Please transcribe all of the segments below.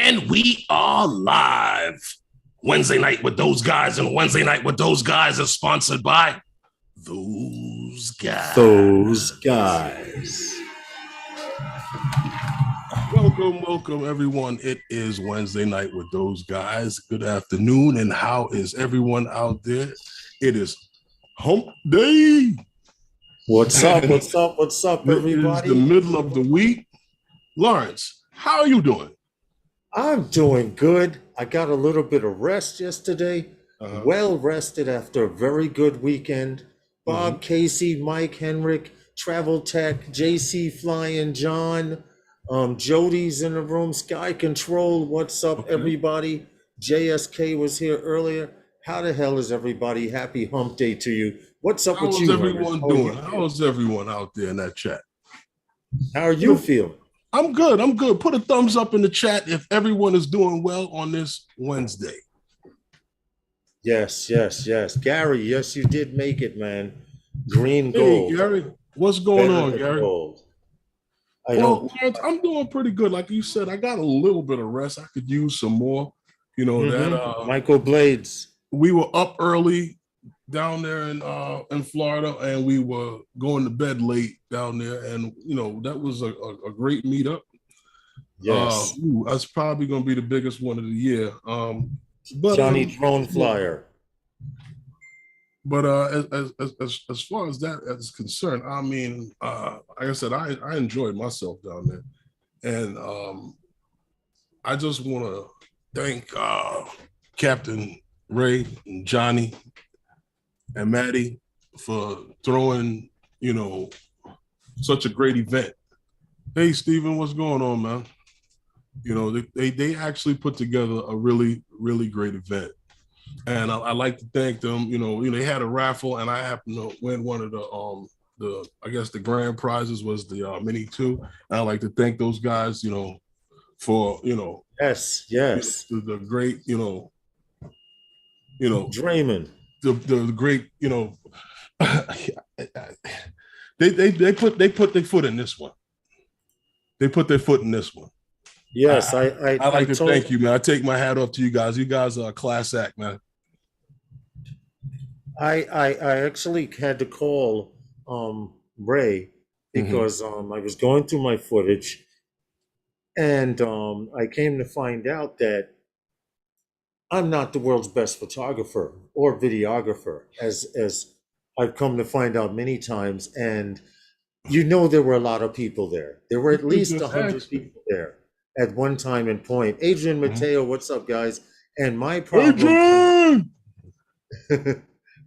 And we are live. Wednesday night with those guys, and Wednesday night with those guys is sponsored by those guys. Those guys. Welcome, everyone. It is Wednesday night with those guys. Good afternoon, and how is everyone out there? It is hump day. What's up, everybody? It is the middle of the week. Lawrence, how are you doing? I'm doing good. I got a little bit of rest yesterday. Well rested after a very good weekend. Bob, Casey, Mike, Henrik, Travel Tech, JC Flying, John, Jody's in the room, Sky Control. What's up, everybody? JSK was here earlier. How the hell is everybody? Happy hump day to you. What's up with you? How's everyone doing? How's everyone out there in that chat? How are you feeling? I'm good. Put a thumbs up in the chat if everyone is doing well on this Wednesday. Yes. Gary, yes, you did make it, man. Green gold. Hey, Gary, what's going on, Gary? Gold. Lawrence, I'm doing pretty good. Like you said, I got a little bit of rest. I could use some more. You know, that Michael Blades. We were up early down there in Florida, and we were going to bed late down there, and you know that was a great meetup. Yes, that's probably going to be the biggest one of the year. But Johnny Drone Flyer. But as far as that is concerned, I mean, like I said, I enjoyed myself down there, and I just want to thank Captain Ray and Johnny and Maddie for throwing, you know, such a great event. Hey, Steven, what's going on, man? You know, they actually put together a really, really great event. And I like to thank them. You know, they had a raffle, and I happened to win one of the I guess the grand prizes was the Mini 2. And I like to thank those guys, you know, for, you know, yes, the great, you know, Draymond. The great, you know, they put their foot in this one. They put their foot in this one. Yes, I like to thank you, man. I take my hat off to you guys. You guys are a class act, man. I actually had to call Ray because I was going through my footage, and I came to find out that I'm not the world's best photographer or videographer, as I've come to find out many times. And you know, there were a lot of people there. There were at least 100 people there at one time and point. Adrian Mateo, what's up, guys? And my problem,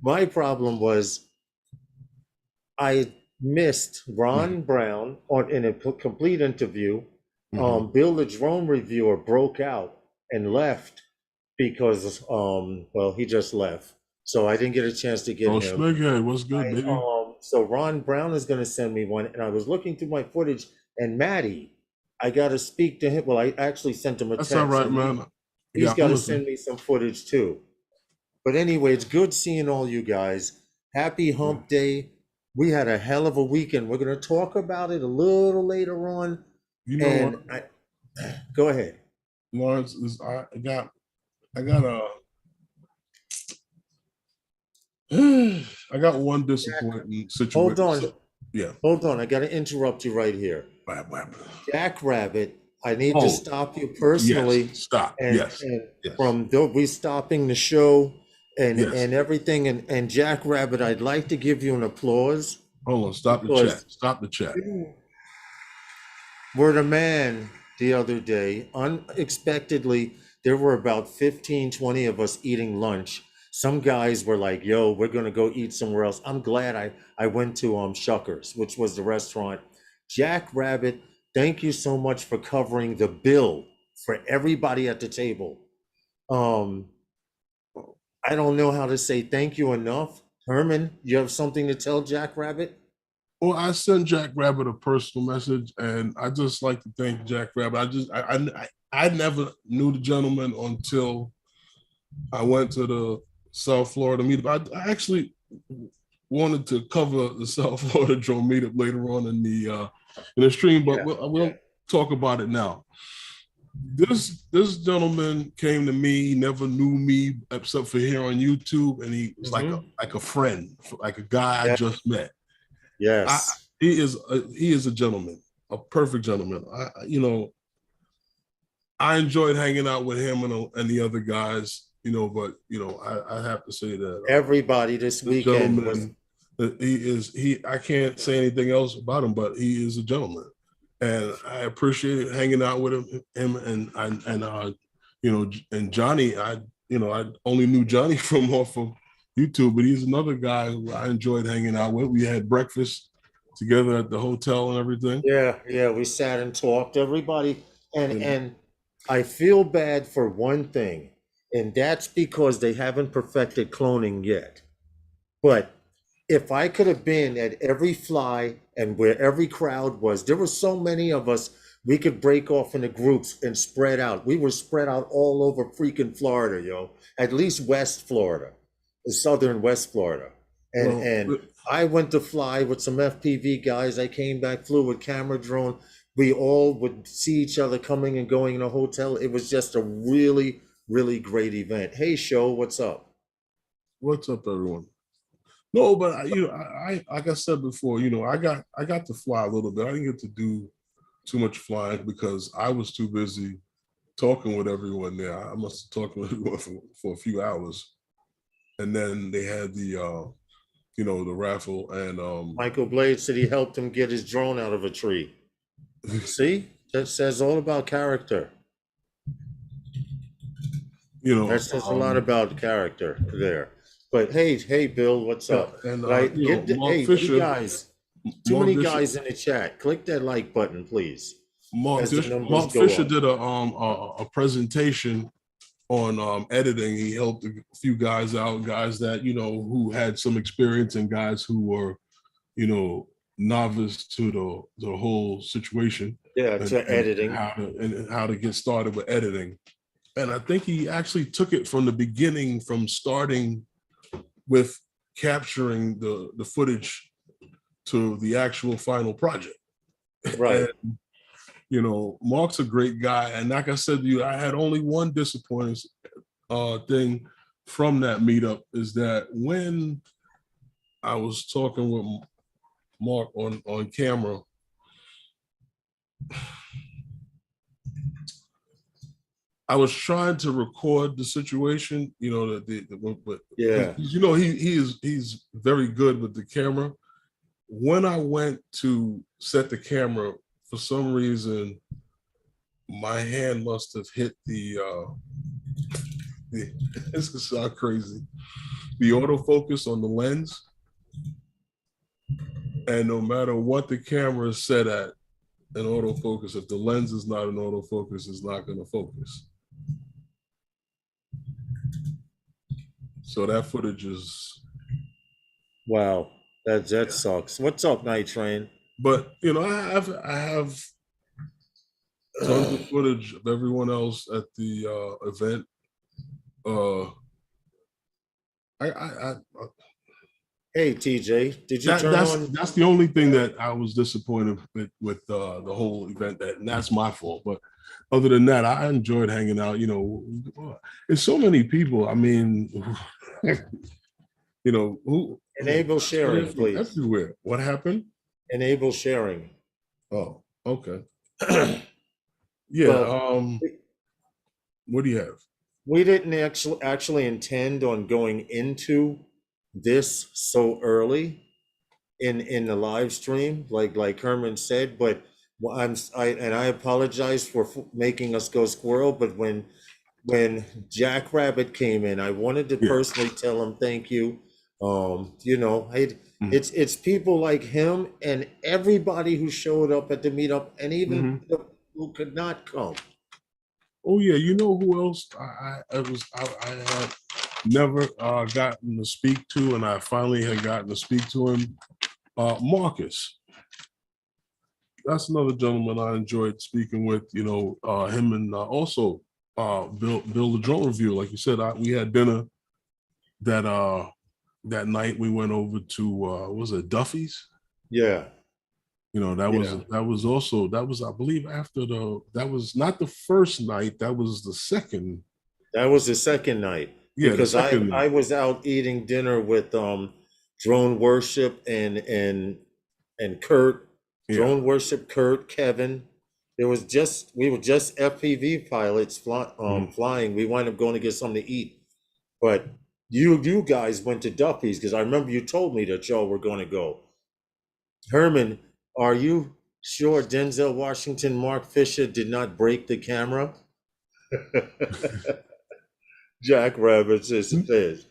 my problem was I missed Ron Brown in a complete interview. Bill, the drone reviewer, broke out and left because, well, he just left. So I didn't get a chance to get him. Smighead, what's good, baby? So Ron Brown is going to send me one. And I was looking through my footage, and Maddie, I got to speak to him. Well, I actually sent him a text. That's all right, man. He's got to send me some footage too. But anyway, it's good seeing all you guys. Happy hump day. We had a hell of a weekend. We're going to talk about it a little later on. You know what? Go ahead. Lawrence, I got one disappointing situation. Hold on. Yeah. Hold on. I got to interrupt you right here. Jack Rabbit, I need to stop you personally. Yes. Stop. Yes. From we stopping the show and everything. And Jack Rabbit, I'd like to give you an applause. Hold on. Stop the chat. Stop the chat. We're the man the other day. Unexpectedly, there were about 15, 20 of us eating lunch. Some guys were like, yo, we're going to go eat somewhere else. I'm glad I went to Shuckers, which was the restaurant. Jack Rabbit, thank you so much for covering the bill for everybody at the table. I don't know how to say thank you enough. Herman, you have something to tell Jack Rabbit? Well, I sent Jack Rabbit a personal message, and I just like to thank Jack Rabbit. I never knew the gentleman until I went to the South Florida meetup. I actually wanted to cover the South Florida drone meetup later on in the stream, but we'll talk about it now. This gentleman came to me. He never knew me except for here on YouTube, and he was Hmm. like a friend, like a guy I Yeah. just met. I, Yes. he is a gentleman, a perfect gentleman. I enjoyed hanging out with him and the other guys, but I have to say that Everybody this this weekend was. gentleman, he I can't say anything else about him, but he is a gentleman, and I appreciate hanging out with him and Johnny. I only knew Johnny from off of YouTube, but he's another guy who I enjoyed hanging out with. We had breakfast together at the hotel and everything. Yeah, yeah, we sat and talked, everybody, and And and I feel bad for one thing, and that's because they haven't perfected cloning yet. But if I could have been at every fly and where every crowd was, there were so many of us, we could break off into groups and spread out. We were spread out all over freaking Florida, yo. At least West Florida, southern West Florida. And well, and I went to fly with some FPV guys. I came back, flew with camera drone. We all would see each other coming and going in a hotel. It was just a really, really great event. Hey, show, what's up? what's up, everyone? No, but I like I said before, I got to fly a little bit. I didn't get to do too much flying because I was too busy talking with everyone there. I must have talked with everyone for a few hours, and then they had the raffle, and Michael Blade said he helped him get his drone out of a tree. See, that says all about character. you That know, says a lot about character there. But hey, Bill, what's yeah, up? and Right, Mark hey, you Fisher, guys, too Mark many Fisher, guys in the chat. Click that like button, please, Mark as the Fisher, numbers Mark go Fisher up. did a presentation on editing. He helped a few guys out, guys that who had some experience, and guys who were you know novice to the whole situation, Yeah, and, to and editing. how to get started with editing. And I think he actually took it from the beginning, from starting with capturing the footage to the actual final project. And Right. Mark's a great guy. And like I said to you, I had only one disappointing thing from that meetup, is that when I was talking with Mark on camera, I was trying to record the situation, but Yeah. he's very good with the camera. When I went to set the camera, for some reason, my hand must have hit the this is so crazy, the autofocus on the lens, and no matter what the camera is set at, an autofocus, if the lens is not an autofocus, it's not going to focus. So that footage is, Wow. That yeah. sucks. What's up, Night Train? But I have tons of footage of everyone else at the event. Uh, I Hey, TJ, did you that turn that's on? that's the only thing that I was disappointed with the whole event. And that's my fault. But other than that, I enjoyed hanging out. There's so many people. I mean, who Enable coming sharing, from please. everywhere. What happened? Enable sharing. Oh, okay. Yeah. Well, What do you have? we didn't actually intend on going into this so early in the live stream, like Herman said. But I apologize for making us go squirrel. But when Jack Rabbit came in, I wanted to Yeah. personally tell him thank you. Mhm. It's people like him and everybody who showed up at the meetup, and even Mhm. who could not come. Oh yeah, you know who else I had never gotten to speak to, and I finally had gotten to speak to him. Marcus, that's another gentleman I enjoyed speaking with. Him, and also Bill the drone review. Like you said, we had dinner that that night. We went over to was it Duffy's? Yeah. You know, Yeah. that was I believe after that was not the first night, that was the second. That was the second night Yeah, the because I second. I was out eating dinner with Drone Worship and Kurt, Yeah. Drone Worship, Kurt, Kevin. We were just FPV pilots Mhm. flying. We wind up going to get something to eat, but you guys went to Duffy's because I remember you told me that y'all were going to go. Herman, are you sure Denzel Washington, Mark Fisher did not break the camera? Jackrabbits is this.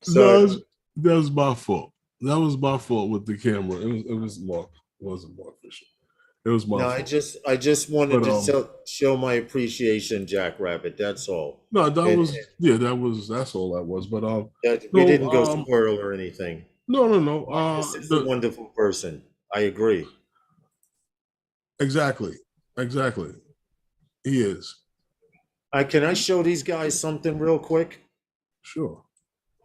No, So that was my fault. That was my fault with the camera. It was Mark. It wasn't Mark Fisher. It was my no, fault. I just wanted But to show my appreciation, Jackrabbit. That's all. no, that And was yeah, that's all that was. But that we no, didn't go squirrel or anything. no. Marcus is a wonderful person. I agree. Exactly, exactly. He is. Can I show these guys something real quick? Sure.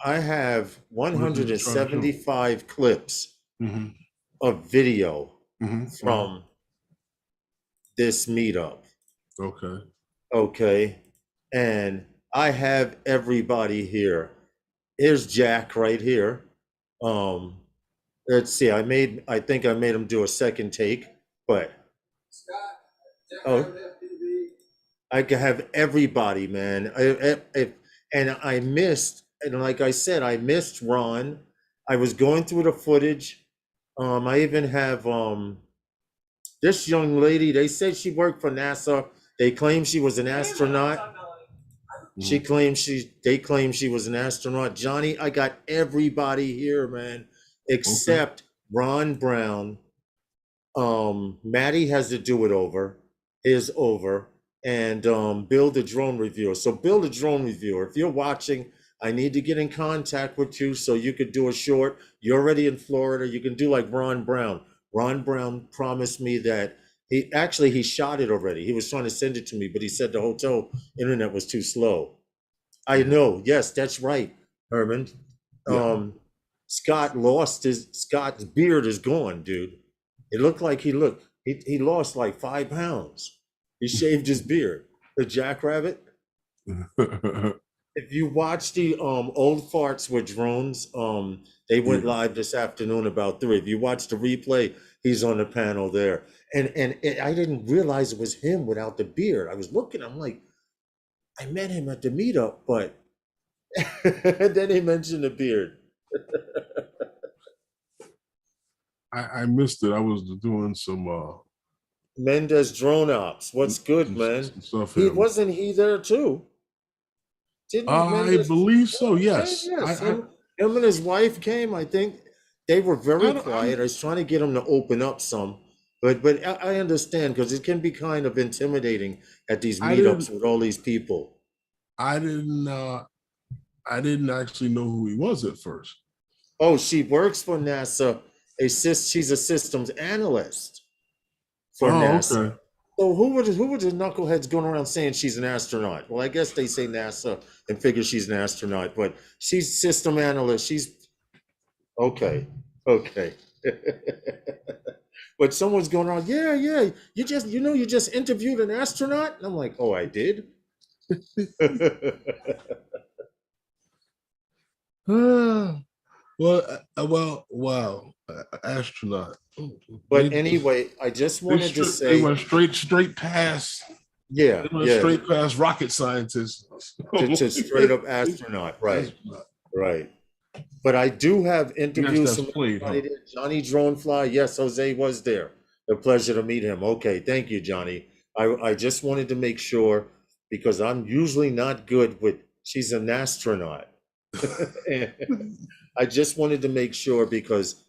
I have What is it you're trying to show? 175 clips Mm-hmm. of video Mm-hmm. Mm-hmm. from this meetup. Okay. Okay. And I have everybody here. Here's Jack right here. Um, let's see. I think I made him do a second take, but oh, I can have everybody, man. And I missed, and like I said, I missed Ron. I was going through the footage. I even have this young lady. They said she worked for NASA. They claim she was an astronaut. Mm-hmm. They claim she was an astronaut. Johnny, I got everybody here, man, Okay. except Ron Brown. Maddie has to do it over, is over, and Bill the drone reviewer. So Bill the drone reviewer, if you're watching, I need to get in contact with you so you could do a short. You're already in Florida. You can do like Ron Brown. Ron Brown promised me that he shot it already. He was trying to send it to me, but he said the hotel internet was too slow. I Mm-hmm. know. Yes, that's right, Herman. Yeah. Um, Scott's beard is gone, dude. It looked like he lost like 5 pounds. He shaved his beard. The jackrabbit. If you watch the old farts with drones, they went Yeah. live this afternoon about 3. If you watch the replay, he's on the panel there. And I didn't realize it was him without the beard. I was looking, I'm like, I met him at the meetup, but then he mentioned the beard. I missed it. I was doing some Mendez Drone Ops. What's good, man? some stuff He here. wasn't he there too? Didn't I Mendez? believe so. Yeah, Yes. yes. Him and his wife came. I think they were very I, don't- quiet. I was trying to get him to open up some, but I understand because it can be kind of intimidating at these I didn't meetups with all these people. I didn't I didn't actually know who he was at first. Oh, she works for NASA. She's a systems analyst for Oh, NASA. okay. So who were the knuckleheads going around saying she's an astronaut? Well, I guess they say NASA and figure she's an astronaut, but she's system analyst. She's okay, okay. But someone's going around, yeah, yeah. You just interviewed an astronaut, and I'm like, oh, I did. Wow. Astronaut. But anyway, I just wanted to They say, went straight past. yeah, They went yeah, straight past rocket scientists. to straight up astronaut, right, Astronaut. right. But I do have I guess interviews that's from played, huh? everybody there. Johnny Dronefly. Yes, Jose was there. A pleasure to meet him. Okay, thank you, Johnny. I just wanted to make sure because I'm usually not good with she's an astronaut. And I just wanted to make sure because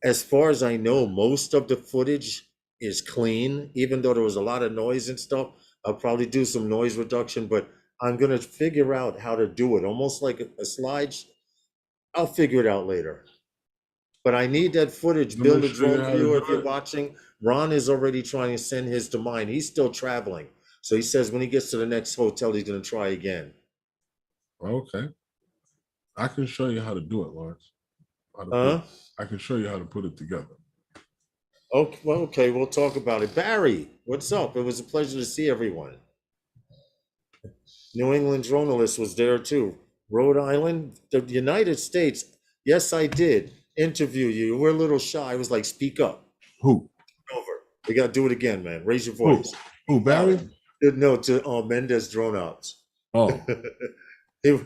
as far as I know, most of the footage is clean, even though there was a lot of noise and stuff. I'll probably do some noise reduction, but I'm gonna figure out how to do it, almost like a slide. I'll figure it out later. But I need that footage. To Bill make the sure you drone know how to viewer, do if you're it. watching, Ron is already trying to send his to mine. He's still traveling. So he says when he gets to the next hotel, he's going to try again. Okay. I can show you how to do it, Lawrence. How to put Huh? I can show you how to put it together. Okay, well, okay, we'll talk about it. Barry, what's up? It was a pleasure to see everyone. New England journalist was there too. Rhode Island, the United States. Yes, I did interview you. We're a little shy. I was like, speak up. Who? Over. We got to do it again, man. Raise your Who? voice. Who? Uh, Barry? no, to Mendez drone outs. Oh. he,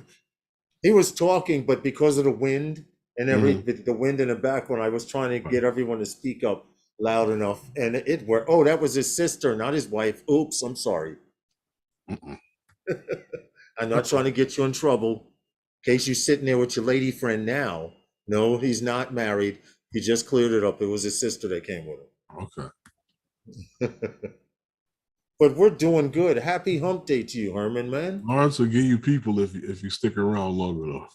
he was talking, but because of the wind and Mhm. the wind in the background, I was trying to get everyone to speak up loud enough, and it worked. Oh, that was his sister, not his wife. Oops, I'm sorry. Mm-mm. I'm not trying to get you in trouble. In case you're sitting there with your lady friend now. No, he's not married. He just cleared it up. It was his sister that came with Okay. him. But we're doing good. Happy hump day to you, Herman, man. Lawrence will give you people if you stick around long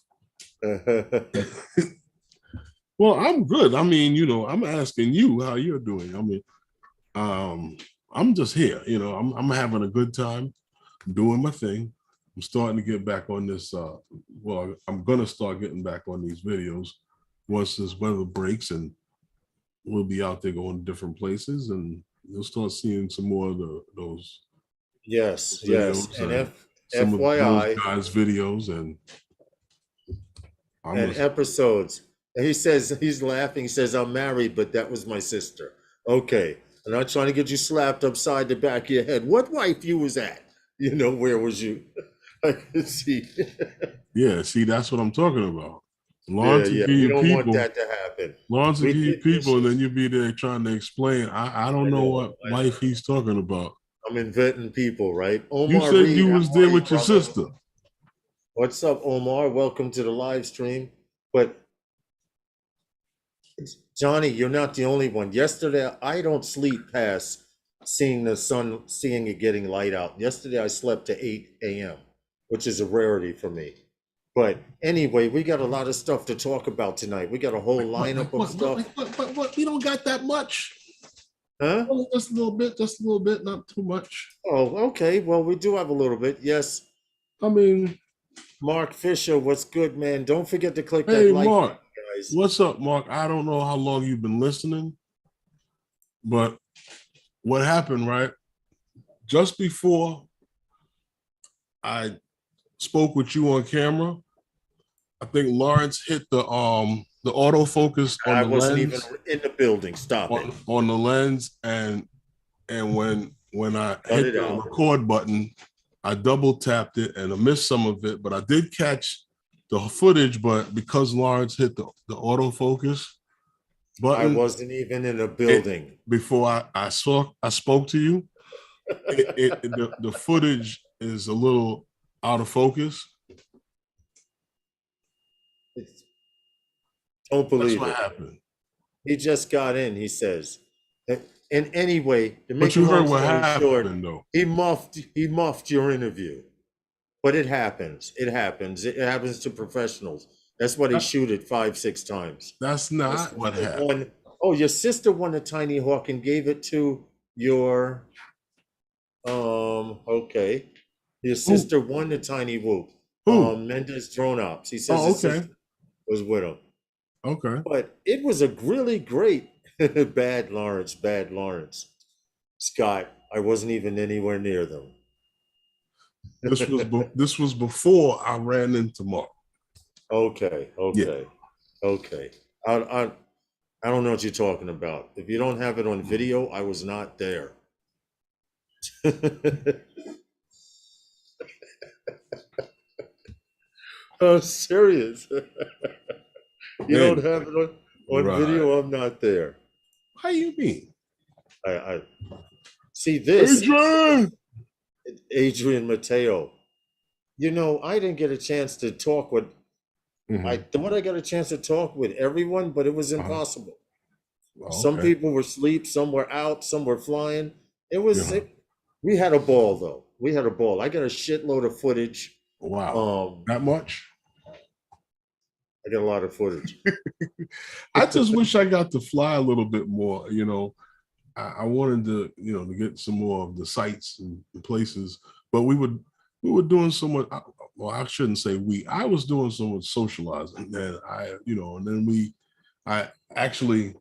enough. Well, I'm good. I mean, I'm asking you how you're doing. I mean, um, I'm just here. I'm having a good time doing my thing. I'm starting to get back on this. Well, I'm gonna start getting back on these videos once this weather breaks, and we'll be out there going to different places, and you'll start seeing some more of those Yes, yes. videos And and some of those FYI, guys' videos, and I'm and just episodes. And he says, he's laughing. He says, I'm married, but that was my sister. Okay. I'm not trying to get you slapped upside the back of your head. What wife you was at? Where was you? I can see. yeah. See, that's what I'm talking about. Yeah, Lawrence will yeah. give We you don't want people. that to happen. Lawrence will We give you did people, and then dishes. you'll be there trying to explain. I don't I know know. what I know. life he's talking about. I'm inventing people, right? You Omar said Reed, you how was there are you, with your brother? sister. What's up, Omar? Welcome to the live stream. But Johnny, you're not the only one. Yesterday, I don't sleep past seeing the sun, seeing it getting light out. Yesterday, I slept to 8 a.m., which is a rarity for me. But anyway, we got a lot of stuff to talk about tonight. We got a whole Like what? lineup Like of what? What? stuff. Like what? We don't got that much. Huh? Only just a little bit. Just a little bit. Not too much. Oh, okay. Well, we do have a little bit. Yes. I mean, Mark Fisher, what's good, man? Don't forget to click that hey, like button, Mark. guys. What's up, Mark? I don't know how long you've been listening, but what happened, right? Just before I spoke with you on camera, I think Lawrence hit the autofocus on I the wasn't even lens in the building. Stop it. on the lens, and when I Cut hit it the out. record button, I double tapped it and I missed some of it, but I did catch the footage. But because Lawrence hit the autofocus I button wasn't even in the it building. before I spoke to you, the footage is a little out of focus. Don't That's believe what it. happened. He just got in, he says. And anyway, to But make a you long heard what story short, happened though. he muffed your interview. But it happens. It happens. It happens to professionals. That's why they shoot it 5, 6 times. That's Your not what sister happened. won. Oh, your sister won a tiny hawk and gave it to your okay. Your Who? sister won the tiny whoop. Who? Mendez Drone Ops. He says Oh, his okay. sister was with him. Okay. But it was a really great bad Lawrence, bad Lawrence. Scott, I wasn't even anywhere near them. This was before I ran into Mark. Okay, Yeah. okay, okay. I don't know what you're talking about. If you don't have it on video, I was not there. I'm serious. You don't Hey, have it on right. video, I'm not there. How you mean? I see this, Adrian! Adrian Mateo. I didn't get a chance to talk with, I Mm-hmm. thought I got a chance to talk with everyone, but it was Uh-huh. impossible. Oh, Some okay. people were asleep, some were out, some were flying. It was, Yeah. we had a ball though. We had a ball. I got a shitload of footage. Wow. Um, That much? I got a lot of footage. I just wish I got to fly a little bit more. I wanted to, to get some more of the sites and places, but we were doing so much. Well, I shouldn't say we. I was doing so much socializing, and and then I actually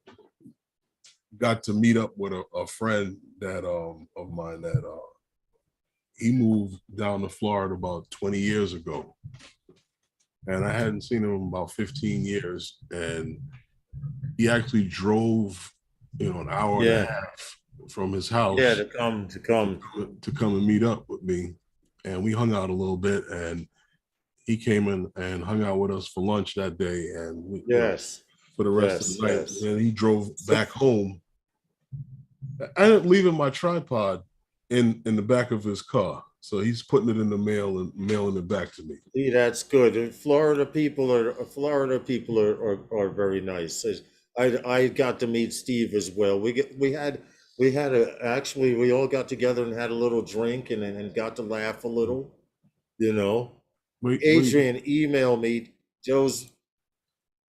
got to meet up with a friend that of mine that he moved down to Florida about 20 years ago, and I hadn't seen him in about 15 years, and he actually drove, an hour and a Yeah, half from his yeah, house to come. to come and meet up with me, and we hung out a little bit, and he came in and hung out with us for lunch that day, and Yes, for the rest of the yes, night. yes. And he drove So, back home. I ended up leaving my tripod in the back of his car, so he's putting it in the mail and mailing it back to me. see, that's good. And Florida people are very nice. I got to meet Steve as well. We had a actually we all got together and had a little drink and got to laugh a little. You know, But Adrian emailed me. Joe's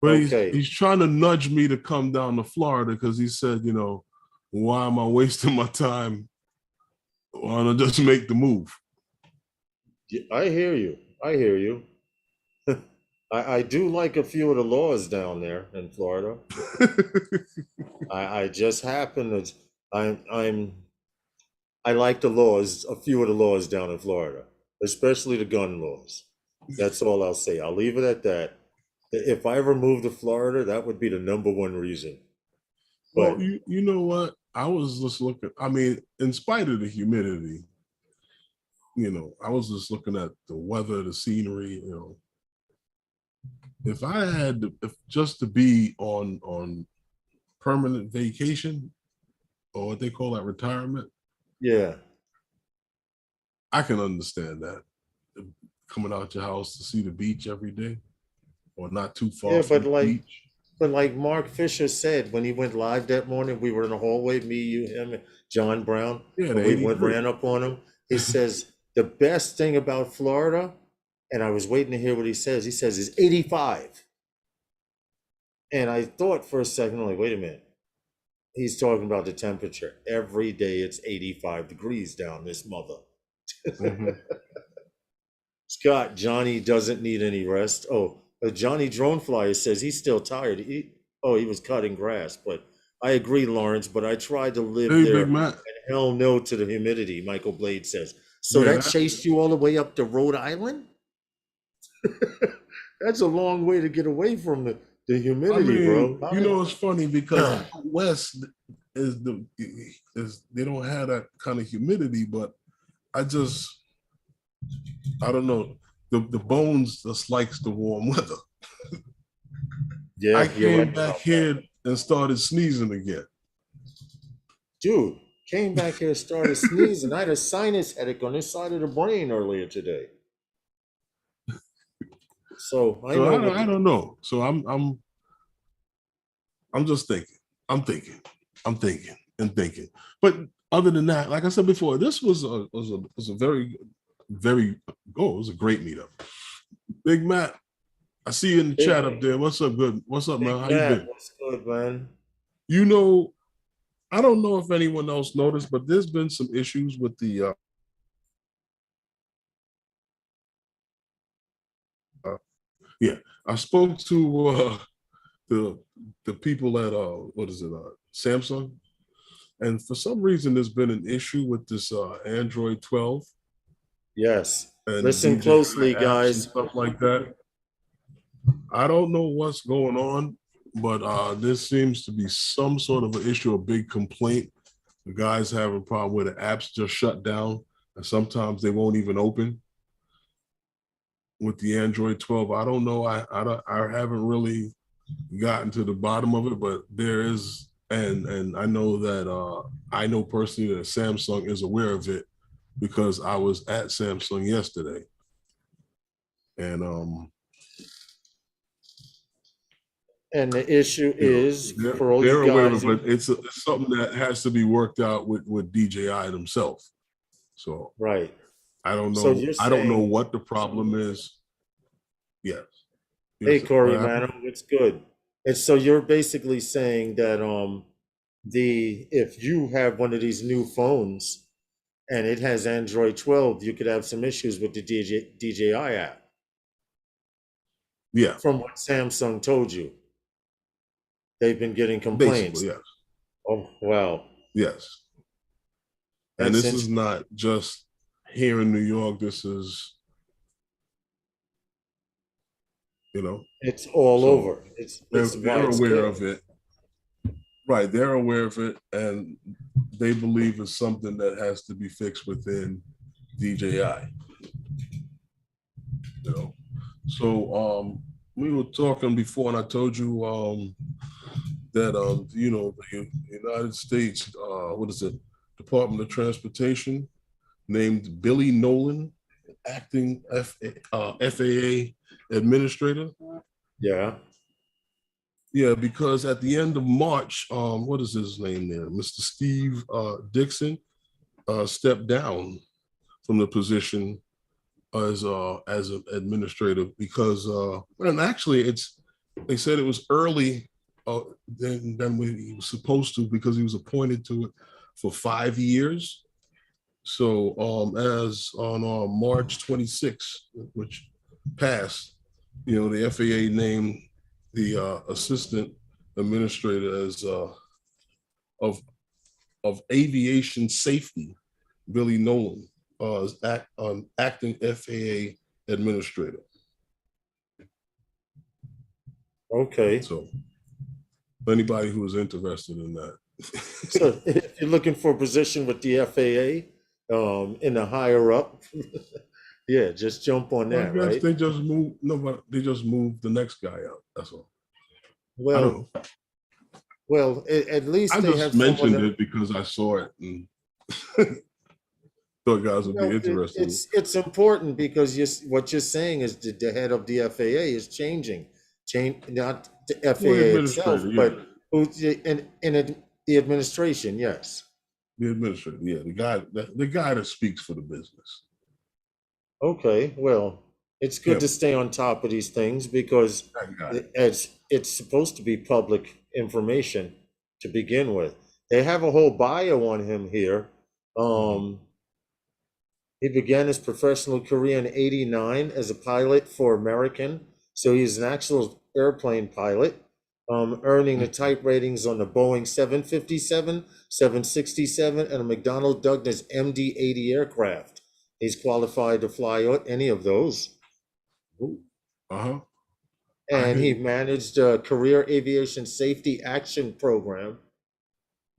but okay. he's trying to nudge me to come down to Florida because he said, why am I wasting my time? Why don't I just make the move? I hear you. I hear you. I do like a few of the laws down there in Florida. I just happen to I'm I like the laws, a few of the laws down in Florida, especially the gun laws. That's all I'll say. I'll leave it at that. If I ever moved to Florida, that would be the number one reason. Well, But you know what? I was just looking. I mean, in spite of the humidity, I was just looking at the weather, the scenery. If I had if just to be on permanent vacation, or what they call that, retirement, yeah, I can understand that. Coming out your house to see the beach every day, or not too far yeah, from but the like beach. but like Mark Fisher said when he went live that morning, we were in the hallway, me, you, him, and John Brown, Yeah, the and we went 83. ran up on him. He says the best thing about Florida, and I was waiting to hear what he says. He says is 85. And I thought for a second, like, wait a minute. He's talking about the temperature. Every day it's 85 degrees down this mother. Mhm. Scott, Johnny doesn't need any rest. Oh, Johnny Drone Flyer says he's still tired. He was cutting grass, but I agree, Lawrence, but I tried to live Hey, there Big and Mac. hell no to the humidity, Michael Blade says. So Yeah, that chased you all the way up to Rhode Island? That's a long way to get away from the I humidity, bro. mean, it's funny because out west is they don't have that kind of humidity, but I just I don't know. The bones just likes the warm weather. I Yeah, you're right came back about that. here and started sneezing again. Dude, came back here, started sneezing. I had a sinus headache on this side of the brain earlier today. So I So know I what don't the know. So I'm just thinking. I'm thinking. I'm thinking and thinking. But other than that, like I said before, this was a very it was a great meetup. Big Matt, I see you in the chat up big there. What's up, good? What's up, man? big How you Matt. been? What's good, man? You know, I don't know if anyone else noticed, but there's been some issues with the yeah. I spoke to the the people at what is it, Samsung, and for some reason there's been an issue with this Android 12 Yes. and the Listen DJI closely, apps and guys. stuff like that. I don't know what's going on, but there seems to be some sort of an issue, a big complaint. The guys have a problem where the apps just shut down, and sometimes they won't even open with the Android 12. I don't know. I haven't really gotten to the bottom of it, but there is, and I know that I know personally that Samsung is aware of it because I was at Samsung yesterday, and And the issue you know, is for all you they're aware of guys it, who but it's something that has to be worked out with DJI themselves. So right. I don't So know. you're I don't know saying, what the problem is. Yes, hey yes. What Corey, happened? man, it's good. And so you're basically saying that the if you have one of these new phones and it has Android 12, you could have some issues with the DJI app Yeah, from what Samsung told you. They've been getting basically complaints. yes. Oh, wow. Yes. And That's this is interesting. not just here in New York. This is, you know, It's all so over. they're It's they're aware widespread. of it. Right. They're aware of it, and they believe it's something that has to be fixed within DJI, you know. So we were talking before, and I told you that the United States, what is it, Department of Transportation named Billy Nolan acting FAA administrator. Yeah. Yeah, because at the end of March, what is his name there? Mr. Steve Dixon stepped down from the position as an administrator because and actually they said it was early than when he was supposed to because he was appointed to it for 5 years. So as on March 26th, which passed, the FAA named the assistant administrator as of aviation safety, Billy Nolan, as acting FAA administrator. Okay. So anybody who is interested in that. So if you're looking for a position with the FAA, in the higher up, yeah, just jump on I that, guess right? they just moved. No, but they just moved the next guy out. That's all. I don't Well, know. at I least they just have someone mentioned that, it because I saw it and thought guys would be well, interested. it's important because what you're saying is the head of the FAA is changing, not the Well, the FAA itself, administrator, yeah, but who's the administration, yes. the administrator, yeah, the guy that speaks for the business. Okay, well, it's good to Him, stay on top of these things because that guy. it's supposed to be public information to begin with. They have a whole bio on him here. Mhm. Um, he began his professional career in '89 as a pilot for American, so he's an actual airplane pilot, earning the Mhm. type ratings on the Boeing 757, 767, and a McDonnell Douglas MD-80 aircraft. He's qualified to fly any of those. Ooh. Uh-huh. I And hear he you. managed a career aviation safety action program,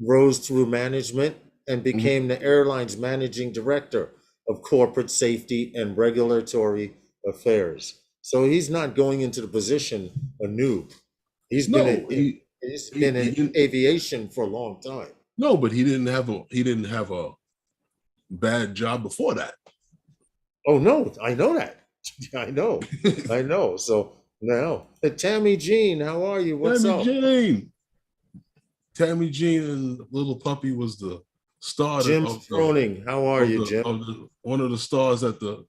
rose through management, and Mhm. became the airline's managing director of corporate safety and regulatory affairs. So he's not going into the position a noob. He's been No, in, he's been he in didn't. aviation for a long time. No, but he didn't have a bad job before that. Oh no, I know that. I know, I know. So now, Tammy Jean, how are you? What's Tammy up? Jean. Tammy Jean and Little Puppy was the star Jim of the Stroning, how are of you, the Jim? of the one of the stars at the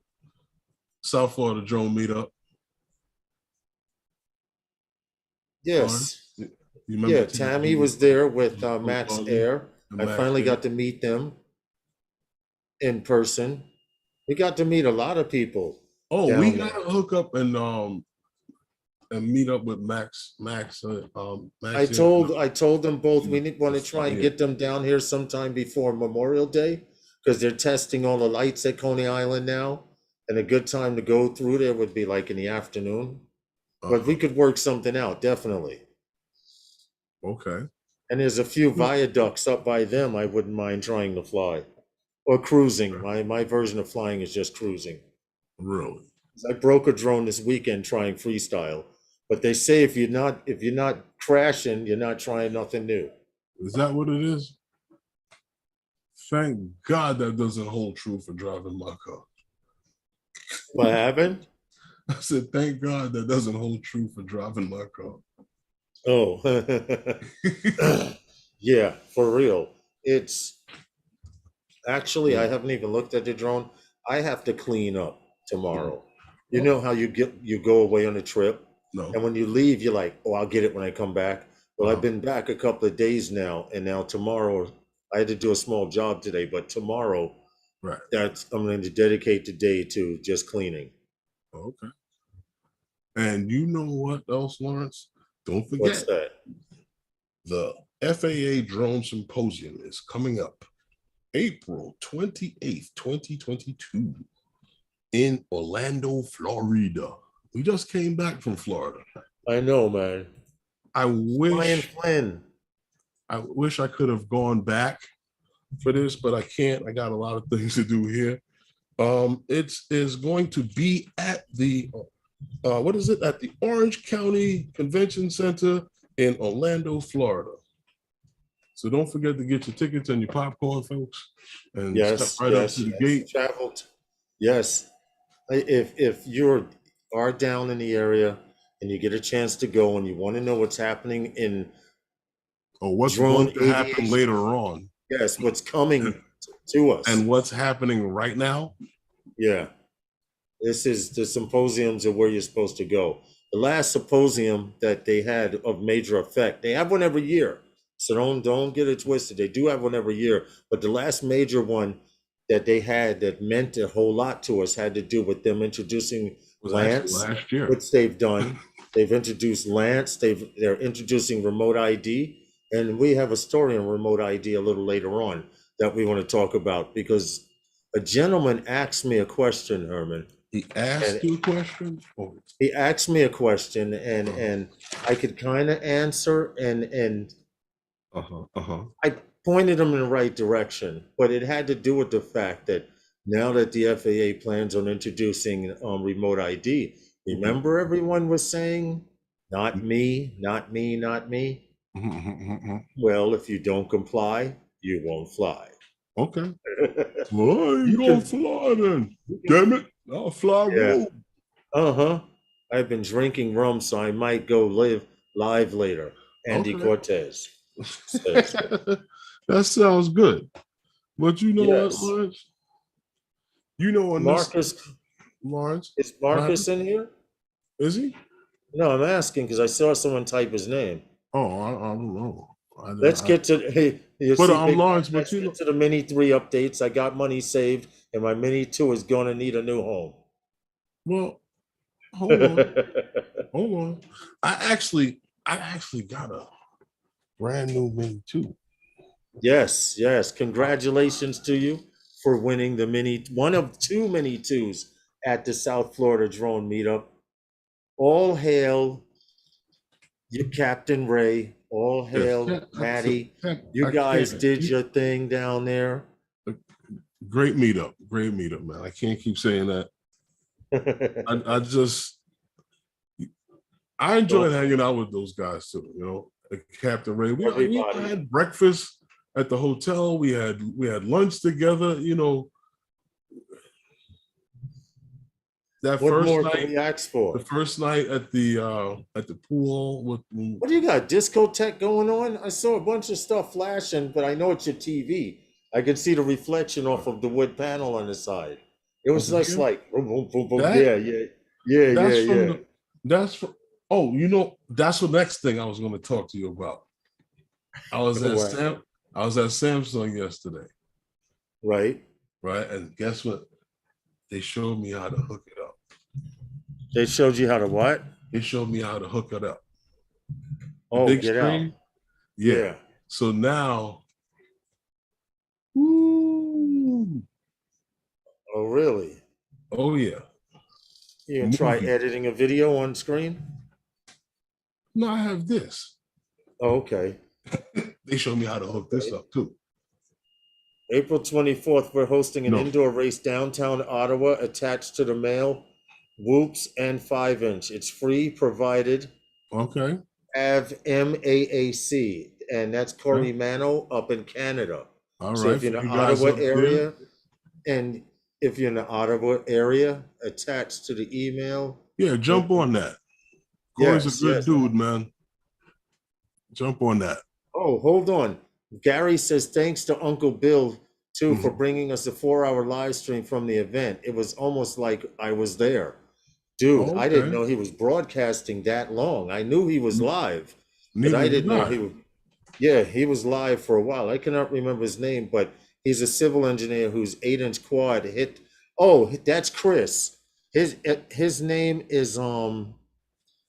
South Florida Drone Meetup. Lauren, Yes. you remember Yeah, Tammy Tammy Jean? was there with Little Max Puppy Air. and I Max finally there. got to meet them in person. We got to meet a lot of people Oh, we down gotta there. hook up and meet up with I Max here. told I told them both we want The to try and yeah. get them down here sometime before Memorial Day because they're testing all the lights at Coney Island now. And a good time to go through there would be like in the afternoon. But we Uh-huh. could work something out, definitely. Okay. And there's a few No, viaducts up by them I wouldn't mind trying to fly. Or cruising. My version of flying is just cruising. really. I broke a drone this weekend trying freestyle. But they say if you're not crashing, you're not trying nothing new. Is that what it is? Thank God that doesn't hold true for driving my car. What happened? I said, thank God that doesn't hold true for driving my car. Oh, yeah, for real. It's actually I Yeah. haven't even looked at the drone. I have to clean up Mhm. tomorrow. You Oh, know how you go away on a trip, no. and when you leave, you're like, oh, I'll get it when I come back. Well, I've Uh-huh. been back a couple of days now, and now tomorrow I had to do a small job today, but tomorrow Right. that's I'm going to dedicate the day to just cleaning. Okay. And you know what else, Lawrence? Don't What's forget that? the FAA Drone Symposium is coming up April 28th, 2022 in Orlando, Florida. We just came back from Florida. I know, man. I Flying wish Flynn. I could have gone back for this, but I can't. I got a lot of things to do here. It is going to be at the what is it, at the Orange County Convention Center in Orlando, Florida. So don't forget to get your tickets and your popcorn, folks, and step Yes, right up yes, to the yes. gate. Traveled. Yes. If you are down in the area and you get a chance to go and you want to know what's happening in Or what's drone going to happen aviation, later on, yes, what's coming to us. and what's happening right now. Yeah. This is the symposiums are where you're supposed to go. The last symposium that they had of major effect, they have one every year. So don't get it twisted. They do have one every year, but the last major one that they had that meant a whole lot to us had to do with them introducing Was actually Lance, last year. which they've done. They've introduced Lance. They're introducing remote ID, and we have a story on remote ID a little later on that we want to talk about because a gentleman asked me a question, Herman. He asked And you a question. Oh, he asked me a question and uh-huh, I could kind of answer and uh-huh, uh-huh. I pointed him in the right direction, but it had to do with the fact that now that the FAA plans on introducing remote ID, Mhm, remember everyone was saying, not me, not me, not me. mhm, mhm, mhm. Well, if you don't comply, you won't fly. Okay. Well, I ain't You gonna can, fly then. you can, Damn it. I'll fly yeah. rogue. Uh-huh. I've been drinking rum, so I might go live live later. Andy Okay. Cortez says. That sounds good. But you know what, Yes. Lawrence? You know, in this, Marcus, Lawrence, is what Marcus happened? in here? Is he? No, I'm asking because I saw someone type his name. Oh, I don't know. Let's get to, hey, you But see, Big Man, Lawrence, but let's you get know, to the Mini 3 updates. I got money saved, and my Mini 2 is going to need a new home. well, hold on, hold on. I actually got a brand new Mini too. Yes, yes. Congratulations to you for winning the Mini, one of two Mini 2s at the South Florida Drone Meetup. All hail you, Captain Ray. All Yes, hail Maddie. You I guys can't. did your thing down there. Great meetup, man. I can't keep saying that. I just I enjoyed Don't hanging out with those guys too. You know, Captain Ray. We everybody. had breakfast at the hotel. We had lunch together. You know, that What first more can night, we ask the for? first night at the pool with What do you got? Discotheque going on? I saw a bunch of stuff flashing, but I know it's your TV. I can see the reflection off of the wood panel on the side. It was over just here. like boom, boom, boom, boom. That Yeah, yeah, yeah, yeah, that's from yeah. the that's from. Oh, you know, that's the next thing I was going to talk to you about. I was at What? Sam. I was at Samsung yesterday, Right? right? And guess what? They showed me how to hook it up. They showed you how to what? They showed me how to hook it up. The Oh, big get out. screen, yeah. Yeah. So now, ooh, Oh, really? oh yeah, You can try movie. editing a video on screen? Now I have this. Oh, okay. They showed me how to hook this Okay. up too. April 24th, we're hosting an No, indoor race downtown Ottawa attached to the mail, Whoops and 5 inch. It's free, provided. okay, Have MAAC, and that's okay. Corey Mano up in Canada. All So right. if For you're in the you guys Ottawa up there, area, and if you're in the Ottawa area, attached to the email, yeah, it, jump on that. Corey's a yes, good yes. dude, man. Jump on that. Oh, hold on. Gary says thanks to Uncle Bill too for Mhm. bringing us a 4 hour live stream from the event. It was almost like I was there. Dude, I didn't Okay. know he was broadcasting that long. I knew he was live, but Neither I did didn't know I. he would. Yeah, he was live for a while. I cannot remember his name, but he's a civil engineer whose 8 inch quad hit. Oh, that's Chris. His name is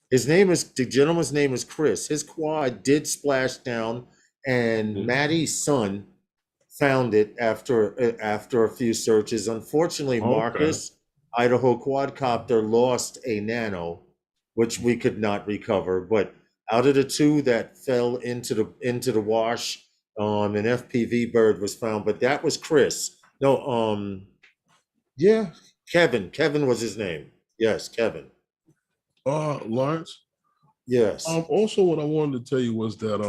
his name is the gentleman's name is Chris. His quad did splash down and Mhm. Maddie's son found it after a few searches. Unfortunately, Okay. Marcus, Idaho quadcopter, lost a Nano, which we could not recover. But out of the two that fell into the wash, an FPV bird was found. But that was Chris. No, yeah, Kevin. Kevin was his name. Yes, Kevin. Lawrence. Yes. Also, what I wanted to tell you was that,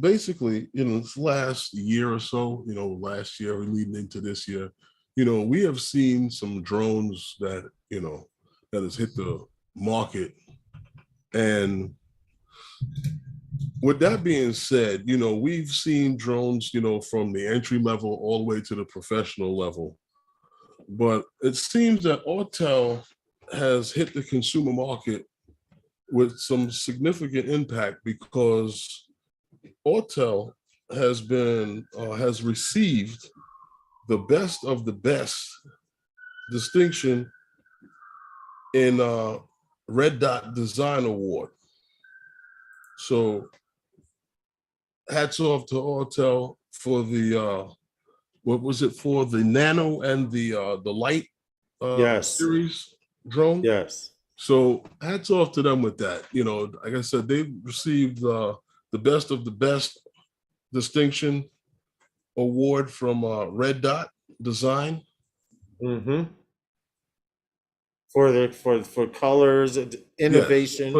basically, this last year or so, last year leading into this year, we have seen some drones that, that has hit the market. And with that being said, we've seen drones, from the entry level all the way to the professional level. But it seems that Autel has hit the consumer market with some significant impact because Autel has received the best of the best distinction in Red Dot Design Award. So hats off to Autel for the what was it, for the Nano and the Light Yes. series drone. Yes. So hats off to them with that. Like I said, they've received the best of the best distinction award from Red Dot Design. Mm-hmm. For colors, Yes, innovation.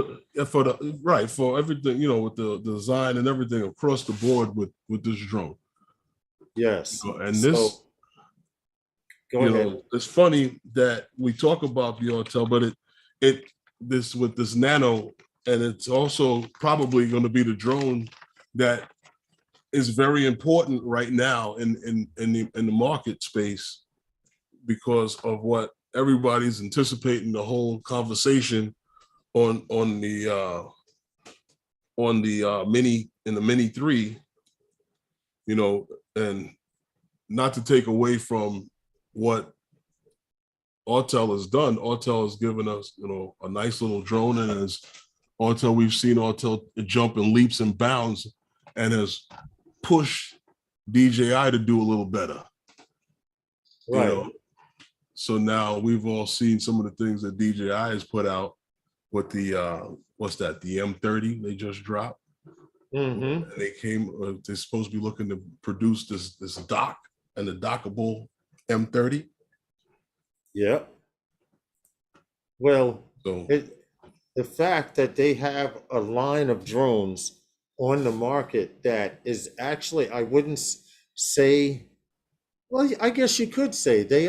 for the right, for everything, with the design and everything across the board with this drone. Yes. And So this, go ahead. it's funny that we talk about the Autel, but it this with this Nano, and it's also probably going to be the drone that is very important right now in the market space because of what everybody's anticipating, the whole conversation on the mini, in the Mini 3, and not to take away from what Autel has done. Autel has given us, a nice little drone, and as we've seen Autel jump in leaps and bounds and has pushed DJI to do a little better. you Right. know. So now we've all seen some of the things that DJI has put out with the what's that? The M30 they just dropped. Mm-hmm. And they're supposed to be looking to produce this dock and the dockable M30. Yeah. Well, So the fact that they have a line of drones on the market that is actually, I wouldn't say, well, I guess you could say they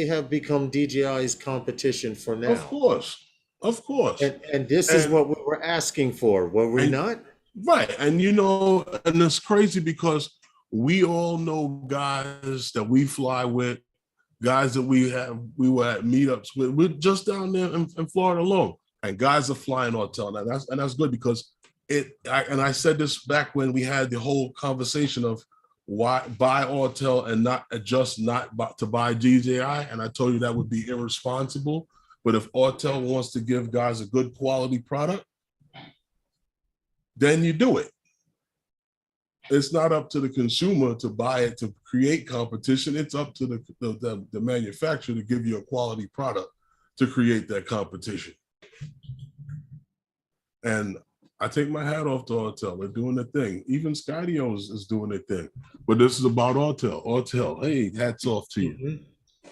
have become DJI's competition for of now. course, of course, And this is and what we were asking for, were we and not? right, and and it's crazy because we all know guys that we fly with, guys that we were at meetups with. We're just down there in Florida alone, and guys are flying Autel. That's good because I said this back when we had the whole conversation of why buy Autel and not to buy DJI, and I told you that would be irresponsible. But if Autel wants to give guys a good quality product, then you do it. It's not up to the consumer to buy it to create competition. It's up to the manufacturer to give you a quality product to create that competition. And I take my hat off to Autel. They're doing their thing. Even Skydio is doing their thing. But this is about Autel. Autel, hey, hats off to you. Mhm.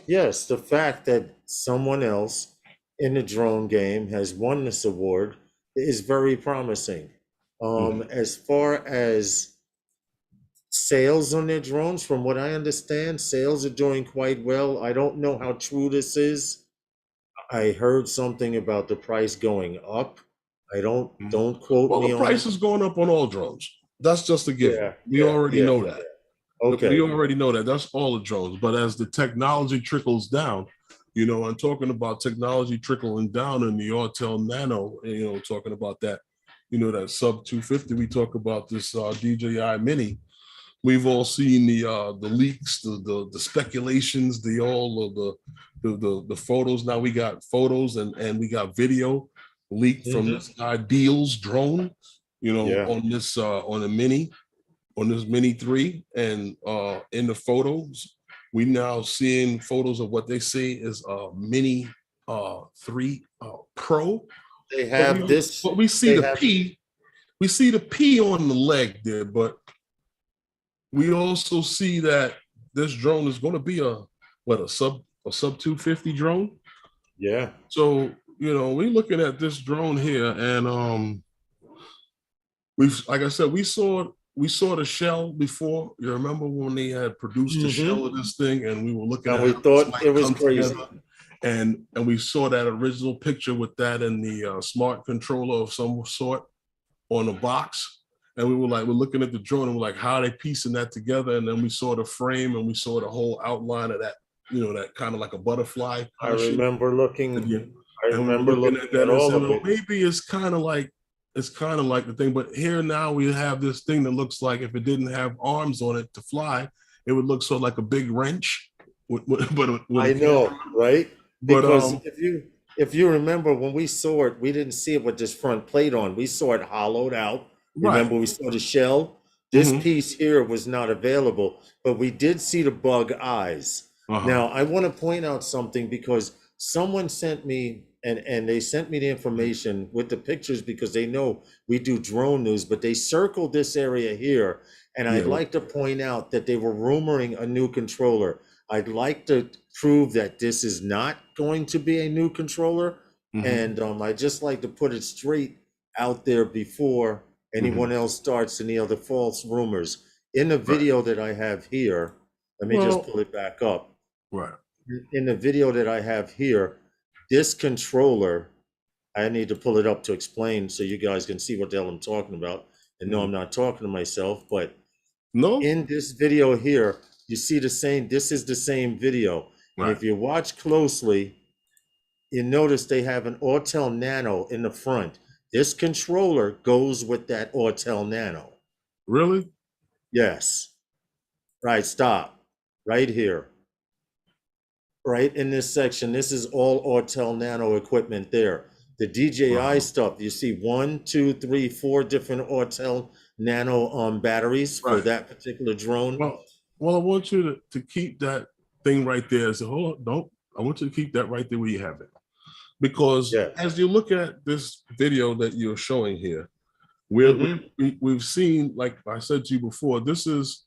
Yes, the fact that someone else in the drone game has won this award is very promising. Mhm. As far as sales on their drones, from what I understand, sales are doing quite well. I don't know how true this is. I heard something about the price going up. I don't quote Well, me the on price it. is going up on all drones. That's just a given. Yeah, We already yeah. know that. We Okay. already know that. That's all the drones. But as the technology trickles down, I'm talking about technology trickling down in the Autel Nano, talking about that, that sub 250. We talk about this DJI Mini. We've all seen the leaks, the speculations, the all of the photos. Now we got photos and we got video leaked from Hmm. this guy Deal's drone. Yeah. on the Mini, on this Mini 3, and in the photos, we now seeing photos of what they say is a Mini 3 Pro. They But have this. we see They the have. P, we see the P on the leg there, but we also see that this drone is going to be a sub 250 drone. Yeah. So we're looking at this drone here, and we've, like I said, we saw the shell before. You remember when they had produced the shell of this thing, and we were looking And at we how this thought it might was come crazy. together, and we saw that original picture with that in the smart controller of some sort on the box, and we're looking at the drone, and we're like, how are they piecing that together? And then we saw the frame, and we saw the whole outline of that, that kind of like a butterfly I kind of shape. remember looking. I And we were remember looking at looking that at and all said, of well, it. maybe it's kind of like the thing. But here now we have this thing that looks like if it didn't have arms on it to fly, it would look sort of like a big wrench. With I a camera. know, right? But Because if you remember when we saw it, we didn't see it with this front plate on. We saw it hollowed out. right. Remember, we saw the shell. This Mm-hmm. piece here was not available, but we did see the bug eyes. Uh-huh. Now, I want to point out something because someone sent me and they sent me the information with the pictures because they know we do drone news, but they circled this area here. And I'd Yeah. like to point out that they were rumoring a new controller. I'd like to prove that this is not going to be a new controller. Mm-hmm. And I just like to put it straight out there before anyone Mm-hmm. else starts any other false rumors. In the Right. video that I have here, let me just Well, pull it back up. right. In the video that I have here, this controller, I need to pull it up to explain so you guys can see what the hell I'm talking about and know Mm-hmm. I'm not talking to myself. But No. in this video here, you see this is the same video. And Right. if you watch closely, you notice they have an Autel Nano in the front. This controller goes with that Autel Nano. Really? Yes. Right, stop. Right here. Right in this section. This is all Autel Nano equipment there. The DJI stuff, you see 1, 2, 3, 4 different Autel Nano batteries for Right. that particular drone. Well, I want you to keep that thing right there. So hold on, don't. I want you to keep that right there where you have it. Because Yeah. as you look at this video that you're showing here, Mm-hmm. we've seen, like I said to you before, this is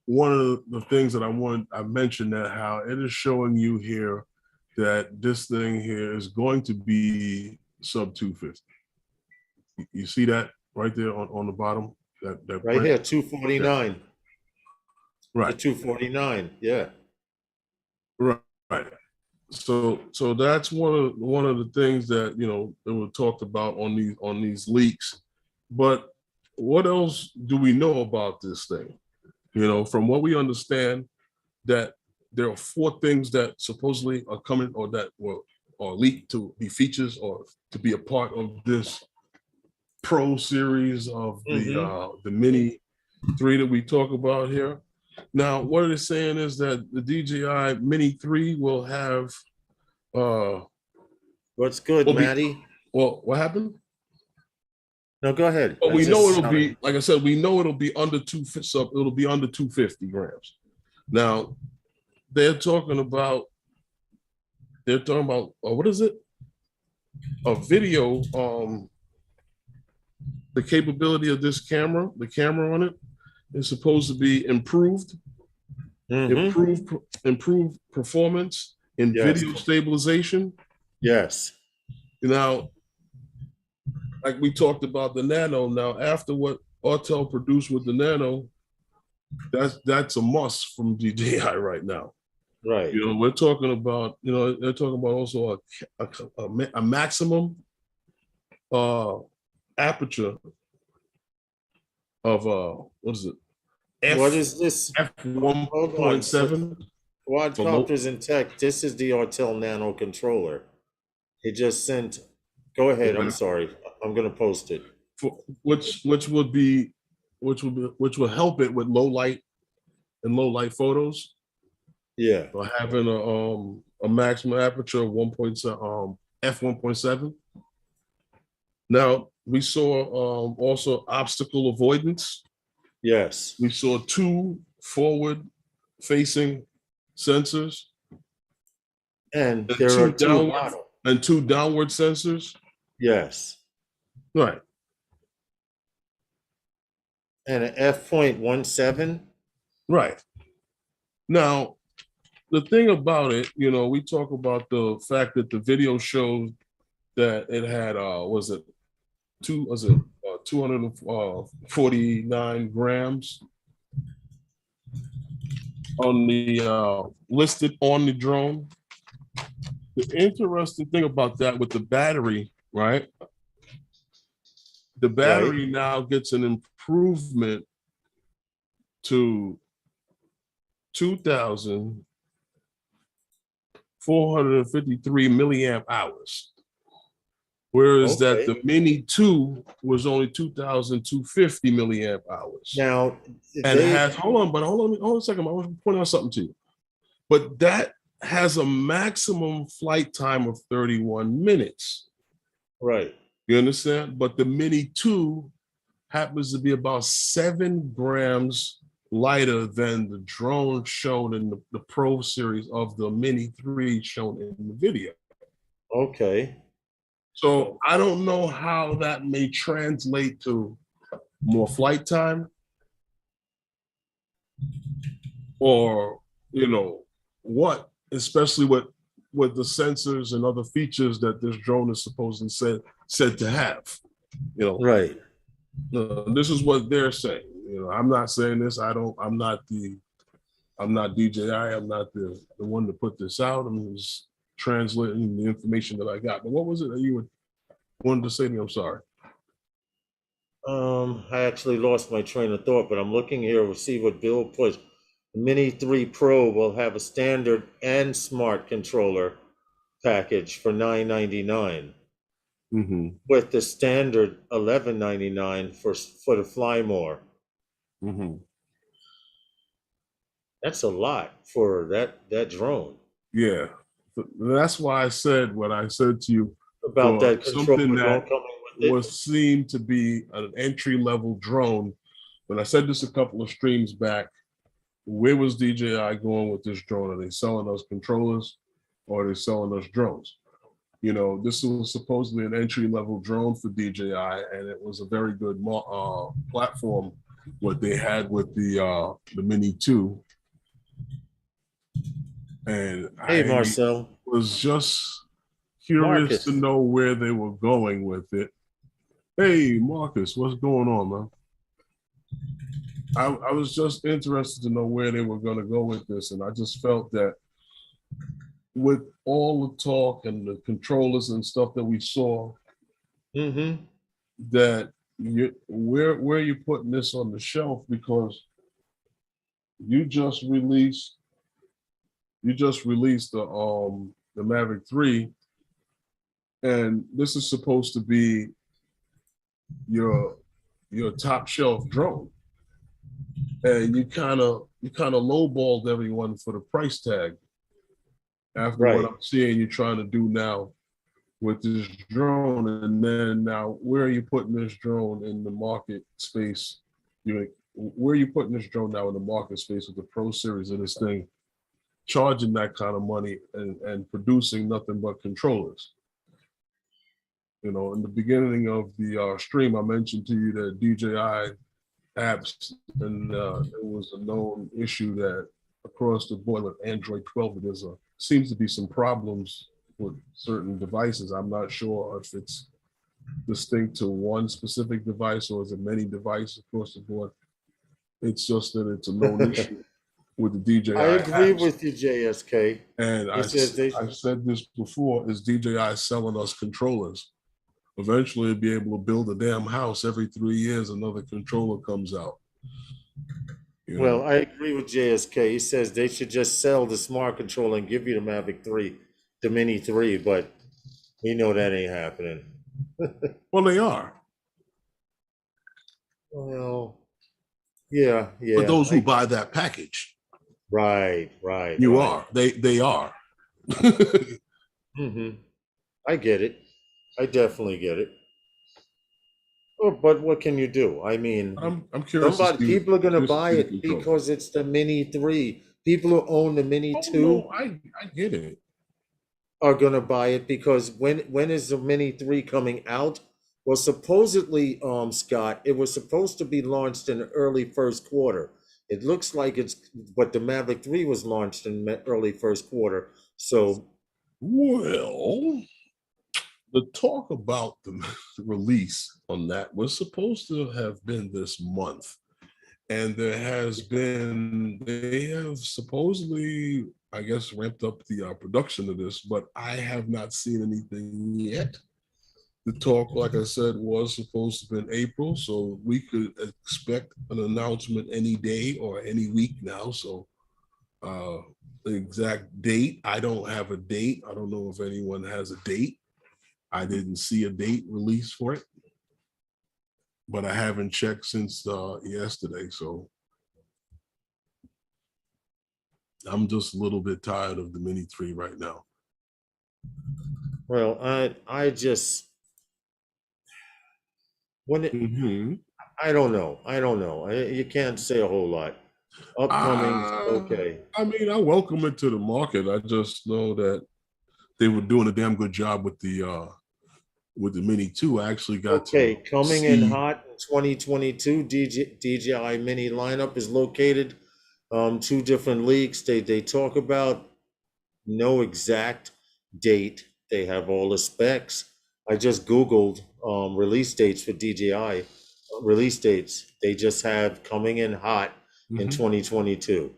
one of the things that I mentioned, that how it is showing you here that this thing here is going to be sub 250. You see that right there on the bottom? That Right print? here, Yeah. 249. The Right. 249. Yeah. Right. Right. So that's one of the things that that were talked about on these leaks. But what else do we know about this thing? From what we understand, that there are 4 things that supposedly are coming, or that will or leaked to be features or to be a part of this Pro series of Mm-hmm. the Mini 3 that we talk about here. Now, what they're saying is that the DJI Mini 3 will have What's good, will be Maddie? well, what happened? No, go ahead. But I we know just it'll be, like I said, we know it'll be under it'll be under 250 grams. Now, they're talking about what is it? A video, the capability of this camera, the camera on it is supposed to be improved, Mm-hmm. improved performance in Yes. video stabilization. Yes. Now, like we talked about the Nano, now after what Autel produced with the Nano, that's a must from DJI right now. Right. We're talking about, they're talking about also a maximum aperture of what is it? What is this? F Hold on. So 1.7 for low, quadcopters in tech. This is the Autel Nano controller. He just sent. Go ahead. I'm sorry. I'm gonna post it. for, which which will help it with low light and low light photos. Yeah. So having a maximum aperture of f 1.7. Now we saw also obstacle avoidance. Yes. We saw two forward-facing sensors And and there are two models. two downward sensors. Yes. Right, And an f.17. right. Now the thing about it, we talk about the fact that the video showed that it had was it 249 grams on the listed on the drone. The interesting thing about that with the battery, right? The Right. battery now gets an improvement to 2,453 milliamp hours. Whereas that Okay. the Mini 2 was only 2,250 milliamp hours. Now And they has, hold on a second. I want to point out something to you. But that has a maximum flight time of 31 minutes. right. You understand? But the Mini 2 happens to be about 7 grams lighter than the drone shown in the Pro series of the Mini 3 shown in the video. Okay. So I don't know how that may translate to more flight time or, what, especially with the sensors and other features that this drone is supposedly said to have. Right. This is what they're saying. I'm not saying this. I'm not DJI. I'm not the one to put this out. I'm just translating the information that I got. But what was it that you wanted to say to me? I'm sorry. I actually lost my train of thought, but I'm looking here to see what Bill put. The Mini 3 Pro will have a standard and smart controller package for $999, Mm-hmm. with the standard $1199 for the Fly More. Mm-hmm. That's a lot for that drone. Yeah. That's why I said what I said to you About for that something controller that drone coming with it. was seemed to be an entry-level drone. When I said this a couple of streams back, where was DJI going with this drone? Are they selling us controllers or are they selling us drones? This was supposedly an entry-level drone for DJI, and it was a very good platform, what they had with the Mini 2. And Hey, I Marcel. was just curious to Marcus. know where they were going with it. Hey, Marcus, what's going on, man? I was just interested to know where they were going to go with this, and I just felt that with all the talk and the controllers and stuff that we saw, Mm-hmm. that where are you putting this on the shelf, because you just released the Mavic 3, and this is supposed to be your top shelf drone, and you kind of lowballed everyone for the price tag after what Right. I'm seeing you trying to do now with this drone. And then now, where are you putting this drone in the market space? Where are you putting this drone now in the market space with the Pro series of this thing, charging that kind of money and producing nothing but controllers? In the beginning of the stream, I mentioned to you that DJI apps, and it was a known issue that across the board with Android 12, seems to be some problems with certain devices. I'm not sure if it's distinct to one specific device or is it many devices across the board. It's just that it's a known issue with the DJI I agree apps. with you, JSK. And He says they I've said this before: is DJI selling us controllers? Eventually, you'll be able to build a damn house every 3 years. Another controller comes out. Well, I agree with JSK. He says they should just sell the smart controller and give you the Mavic 3, the Mini 3, but we know that ain't happening. Well, they are. Well, yeah, For yeah. those who buy that package, Right. you are. They are. Hmm. I get it. I definitely get it. But what can you do? I mean, I'm curious to see people are gonna curious to buy see the it controller. because it's the Mini 3. People who own the Mini Oh 2 no, I get it. are gonna buy it because when is the Mini 3 coming out? Well, supposedly, Scott, it was supposed to be launched in the early first quarter. It looks like it's, but the Maverick 3 was launched in early first quarter. So, Well, the talk about the release on that was supposed to have been this month. And they have supposedly, I guess, ramped up the production of this, but I have not seen anything yet. The talk, like I said, was supposed to be in April, so we could expect an announcement any day or any week now. So uh, the exact date, I don't have a date. I don't know if anyone has a date. I didn't see a date released for it, but I haven't checked since yesterday. So I'm just a little bit tired of the Mini 3 right now. well, I just when it, Mm-hmm. I don't know. You can't say a whole lot. Upcoming, okay. I mean, I welcome it to the market. I just know that they were doing a damn good job with the Mini 2. I actually got Okay, to coming in see. hot in 2022, DJI Mini lineup is located two different leagues. They talk about no exact date. They have all the specs. I just Googled release dates for DJI. Release dates. They just have coming in hot in Mm-hmm, 2022.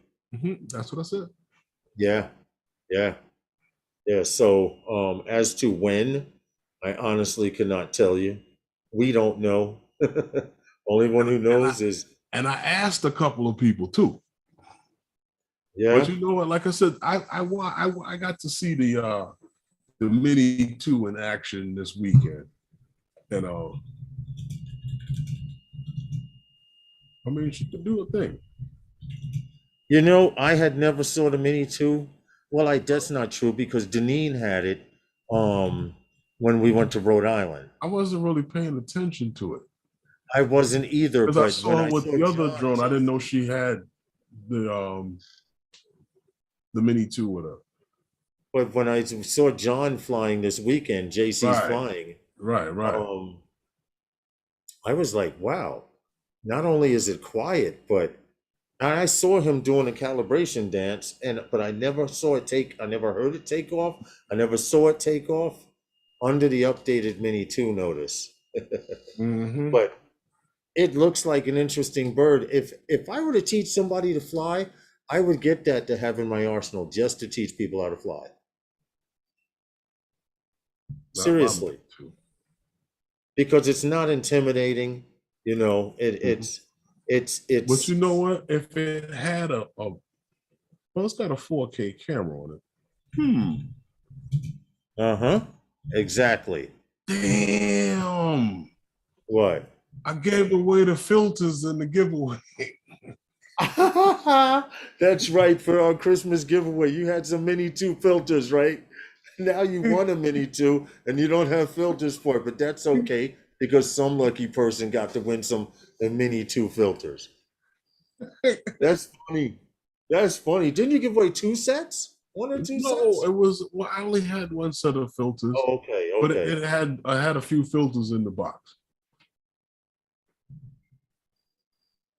that's what I said. Yeah, yeah. Yeah, so as to when, I honestly cannot tell you. We don't know. Only one who And I knows is, and I asked a couple of people too. But yeah. you know what? Like I said, I got to see the Mini 2 in action this weekend. And I mean, she could do a thing. You know, I had never saw the Mini 2. Well, that's not true because Deneen had it um when we went to Rhode Island. I wasn't really paying attention to it I wasn't either, because I but when saw her I with saw the other John drone. I didn't know Jeffrey, she had the the Mini 2 with her. but when I saw John flying this weekend, JC's Right, flying, right. um, I was like, wow, not only is it quiet, but I saw him doing a calibration dance, but I never saw it take. I never heard it take off. I never saw it take off under the updated Mini 2 notice. Mm-hmm. But it looks like an interesting bird. If I were to teach somebody to fly, I would get that to have in my arsenal just to teach people how to fly. Not my Mini Seriously, 2. because it's not intimidating. You know, Mhm. But it's you know what? If it had well, it's got a 4K camera on it. uh-huh. Exactly. Damn. What? I gave away the filters in the giveaway. That's right. For our Christmas giveaway, you had some Mini 2 filters, right? Now you won a Mini 2 and you don't have filters for it, but that's okay because some lucky person got to win some Mini 2 filters. That's funny. That's funny. Didn't you give away two sets? One or two No, sets? it was, well, I only had one set of filters, Oh, okay, but okay. I had a few filters in the box.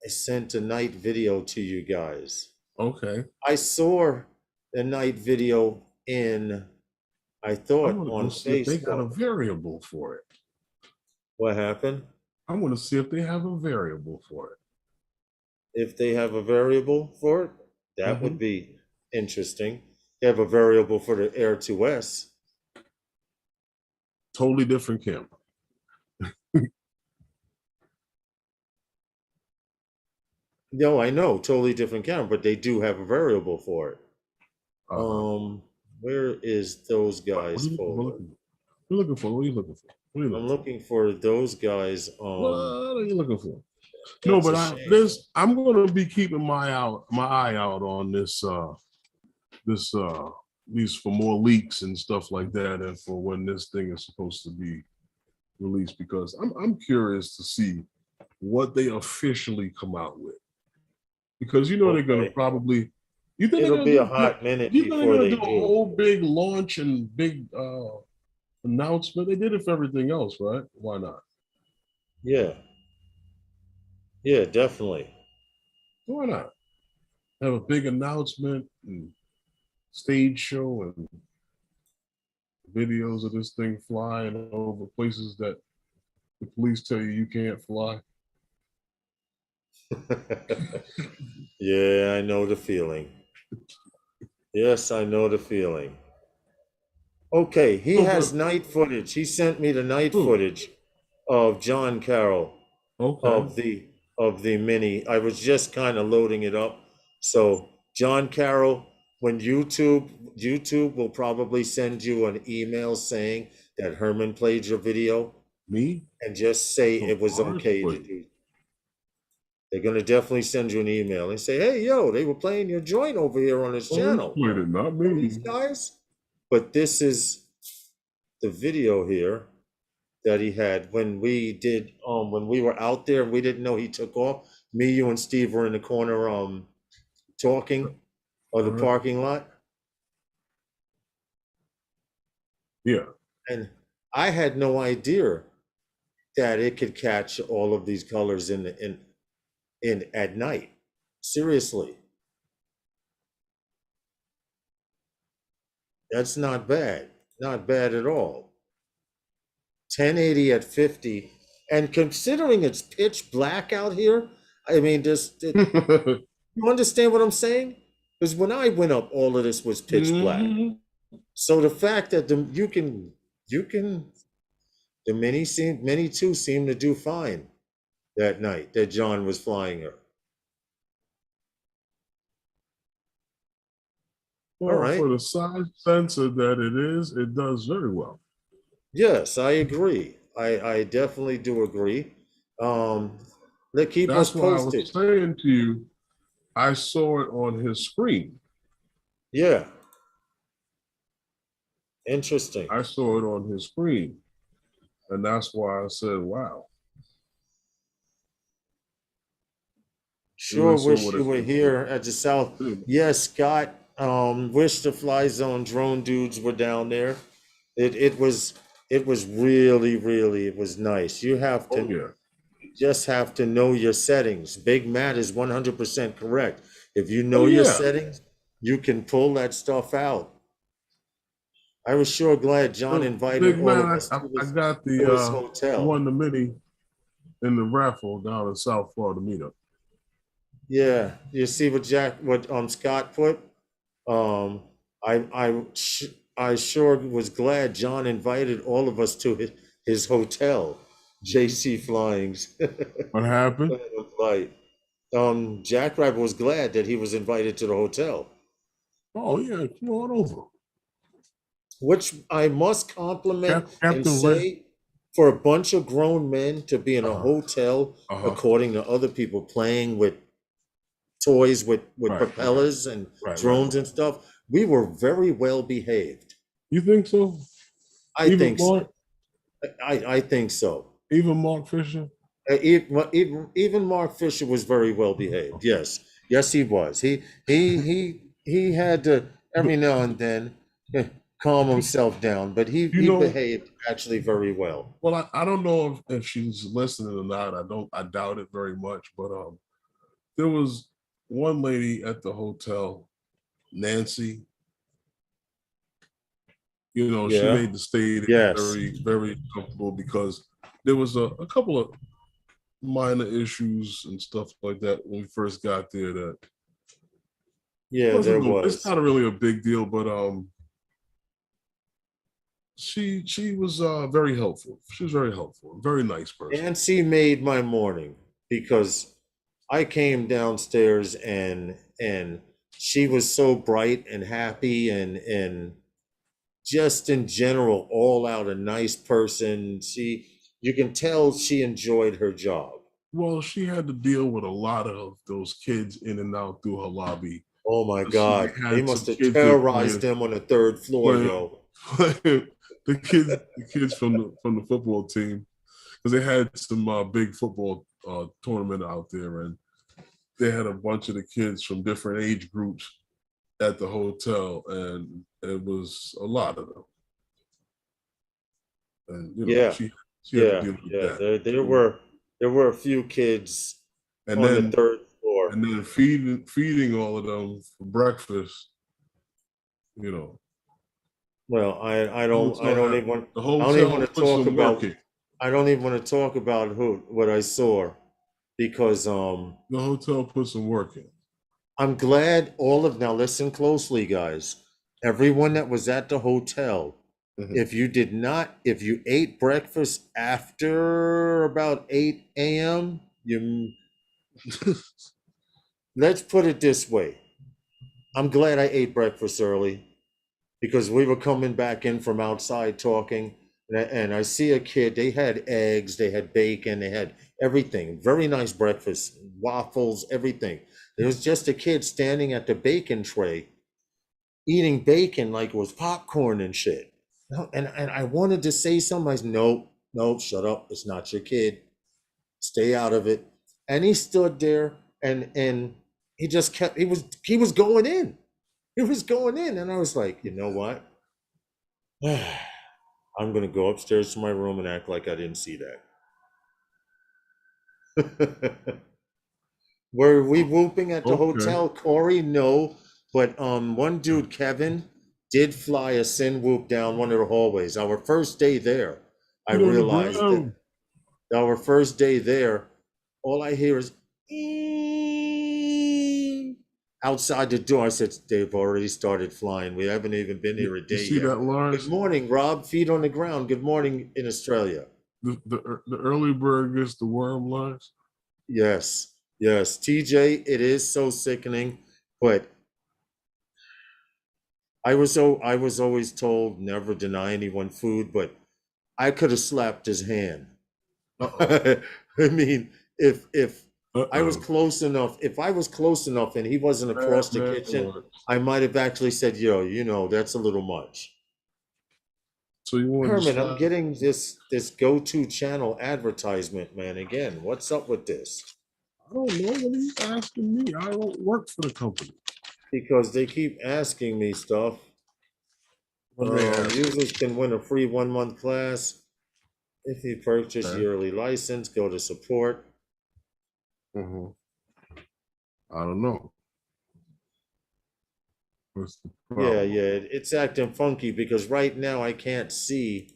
I sent a night video to you guys. Okay. I saw the night video I I'm thought gonna go on see if they got a Facebook. variable for it. What happened? I'm gonna see if they have a variable for it. If they have a variable for it, that would Mm-hmm. be interesting. They have a variable for the Air 2S. Totally different camera. No, I know, totally different camera, but they do have a variable for it. Uh-huh. Um, where is those What guys are you looking for? folder? What are you looking for? What are you looking for? What are you I'm looking for? looking for those guys. What are you looking for? No, That's but a shame. I'm gonna be keeping my eye out on this these for more leaks and stuff like that, and for when this thing is supposed to be released because I'm curious to see what they officially come out with. Because you know they're gonna Okay. probably you think they're It'll gonna be a do hot minute you think they're before gonna they do a do. whole big launch and big announcement? They did it for everything else, right? Why not? Yeah. Yeah, definitely. Why not? Have a big announcement and stage show and videos of this thing flying over places that the police tell you can't fly. Yeah, I know the feeling. Yes, I know the feeling. Okay, he So, has but night footage. He sent me the night hmm, footage of John Carroll okay, of the mini. I was just kind of loading it up. So John Carroll, when YouTube will probably send you an email saying that Herman played your video me? and just say Of it was course, okay to but do. They're gonna definitely send you an email and say, "Hey, yo, they were playing your joint over here on this oh, he channel. played it, not Oh, these me. guys." But this is the video here that he had when we were out there and we didn't know he took off. Me, you, and Steve were in the corner talking of All the right, parking lot, yeah. and I had no idea that it could catch all of these colors in at night. Seriously, that's not bad. Not bad at all. 1080 at 50, and considering it's pitch black out here, I mean, you understand what I'm saying? Because when I went up, all of this was pitch black. Mhm. So the fact that you can the mini two seemed to do fine that night that John was flying her. All Well, right. for the size sensor that it is, it does very well. Yes, I agree. I definitely do agree. Um, let keep us That's why I was posted. saying to you, I saw it on his screen. Yeah, interesting. I saw it on his screen. And that's why I said, wow. And I Sure saw wish what you it were here at the South. did. Yes, Scott. Wish the Fly Zone drone dudes were down there. It was really it was nice. Oh, yeah. You just have to know your settings. Big Matt is 100% correct. If you Oh, know your yeah. settings, you can pull that stuff out. I was sure glad John So, invited big all of man, us I got to his the hotel. won the mini in the raffle down in South Florida meetup. Yeah, you see what Scott put. Um, I sure was glad John invited all of us to his hotel, JC Flyings. What happened? Like, Jackrabbit was glad that he was invited to the hotel, Oh, yeah. Come on over. which I must compliment and Captain Ray. say, for a bunch of grown men to be in a Uh-huh. hotel, Uh-huh. according to other people, playing with toys with Right. propellers and Right. drones and stuff. We were very well behaved. You think so? I Even think so. Mark, I think so. even Mark Fisher? Even Mark Fisher was very well behaved. Yes, yes, he was. He had to every now and then calm himself down, but You he know, behaved actually very well. well, I don't know if she's listening or not. I doubt it very much. But there was one lady at the hotel, Nancy. You know, she Yeah. made the stay Yes. very comfortable because there was a couple of minor issues and stuff like that when we first got there that Yeah, wasn't there no, it's was. not really a big deal, but she was very helpful. She was very helpful, very nice person. Nancy made my morning because I came downstairs and she was so bright and happy and just in general all out a nice person. You can tell she enjoyed her job. Well, she had to deal with a lot of those kids in and out through her lobby. Oh my She God, they had must some have kids there terrorized them on the third floor, playing yo. the kids from the football team, because they had some big football tournament out there, and they had a bunch of the kids from different age groups at the hotel, and it was a lot of them. And Yeah, she had to deal with that. There were a few kids And on the then third floor. and then feeding all of them for breakfast, you know, Well, the hotel had the I don't even hotel want to put talk some work about in. I don't even want to talk about what I saw because The hotel put some work in. I'm glad now listen closely, guys. Everyone that was at the hotel, Mhm. if you ate breakfast after about 8 a.m., you let's put it this way. I'm glad I ate breakfast early because we were coming back in from outside talking, and I see a kid. They had eggs, they had bacon, they had everything. Very nice breakfast, waffles, everything. There was just a kid standing at the bacon tray eating bacon like it was popcorn and shit. No, and I wanted to say something. I said, nope, nope, shut up. It's not your kid. Stay out of it. And he stood there and he just kept he was going in. He was going in. And I was like, you know what? I'm gonna go upstairs to my room and act like I didn't see that. Were we whooping at the Okay. hotel, Corey? No, but one dude, Kevin, did fly a sin whoop down one of the hallways. Our first day there, I Get on the realized that ground. our first day there, all I hear is "Eeeeee" outside the door. I said, they've already started flying. We haven't even been here a You day see yet. that, Good Lawrence? morning, Rob. Feet on the ground. Good morning in Australia. The early bird gets the worm, Lawrence. Yes, yes. TJ, it is so sickening, but I was always told never deny anyone food, but I could have slapped his hand. Uh oh. I mean, if Uh oh. if I was close enough and he wasn't across Bad the man, kitchen, Lawrence. I might have actually said, yo, that's a little much. So you wanted to Herman, I'm slap? getting this go-to channel advertisement, man. Again, what's up with this? I don't know. What are you asking me? I don't work for the company. Because they keep asking me stuff. What are they asking? Users can win a free 1 month class if you purchase Okay. yearly license. Go to support. Hmm. I don't know. What's the Yeah, problem? yeah, it's acting funky because right now I can't see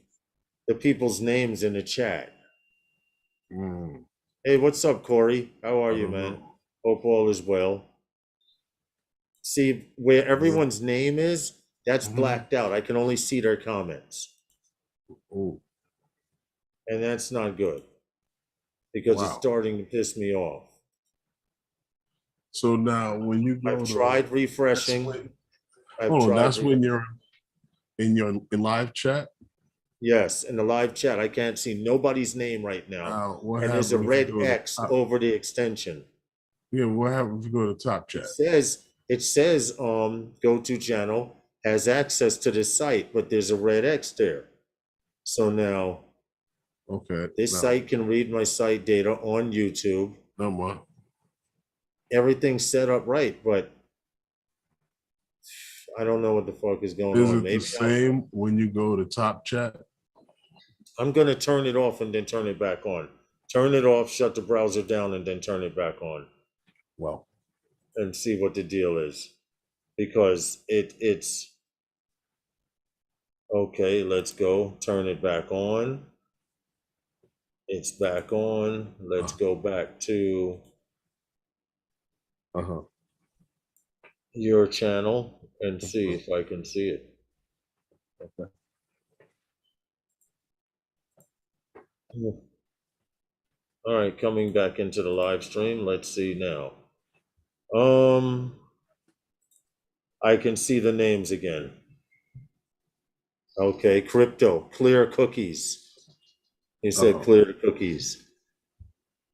the people's names in the chat. Mm, Hey, what's up, Corey? How are I you, don't man? know. Hope all is well. See where Yeah. everyone's name is, that's Hmm. blacked out. I can only see their comments, Oh, and that's not good because it's wow. starting to piss me off. So now when you I've go to tried that's refreshing. when I've hold on, tried that's re when you're in live chat. Yes, in the live chat, I can't see nobody's name right now. What And there's a happened if you red go to X top? over the extension. Yeah, what happened if you go to top It chat? says it says go to channel has access to the site, but there's a red X there. So now Okay, this no, site can read my site data on YouTube. no more. Everything's set up right, but I don't know what the fuck is going Is on. it the Maybe same when you go to top chat? I'm gonna turn it off and then turn it back on. Turn it off, shut the browser down, and then turn it back on Well, and see what the deal is. Because it's okay, let's go. Turn it back on. It's back on. Let's uh go back to huh. your channel and see if I can see it. Okay. All right, coming back into the live stream. Let's see now. Um, I can see the names again. Okay, crypto, clear cookies. He said Uh-oh. clear the cookies.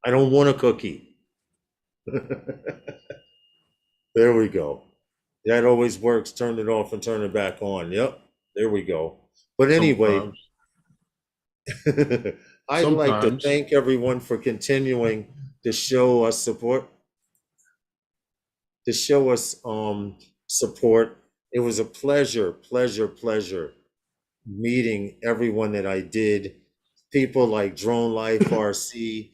I don't want a cookie. There we go. That always works. Turn it off and turn it back on. Yep. There we go. But anyway, Sometimes, I'd like to sometimes. thank everyone for continuing to show us support, to show us support. It was a pleasure meeting everyone that I did. People like Drone Life RC,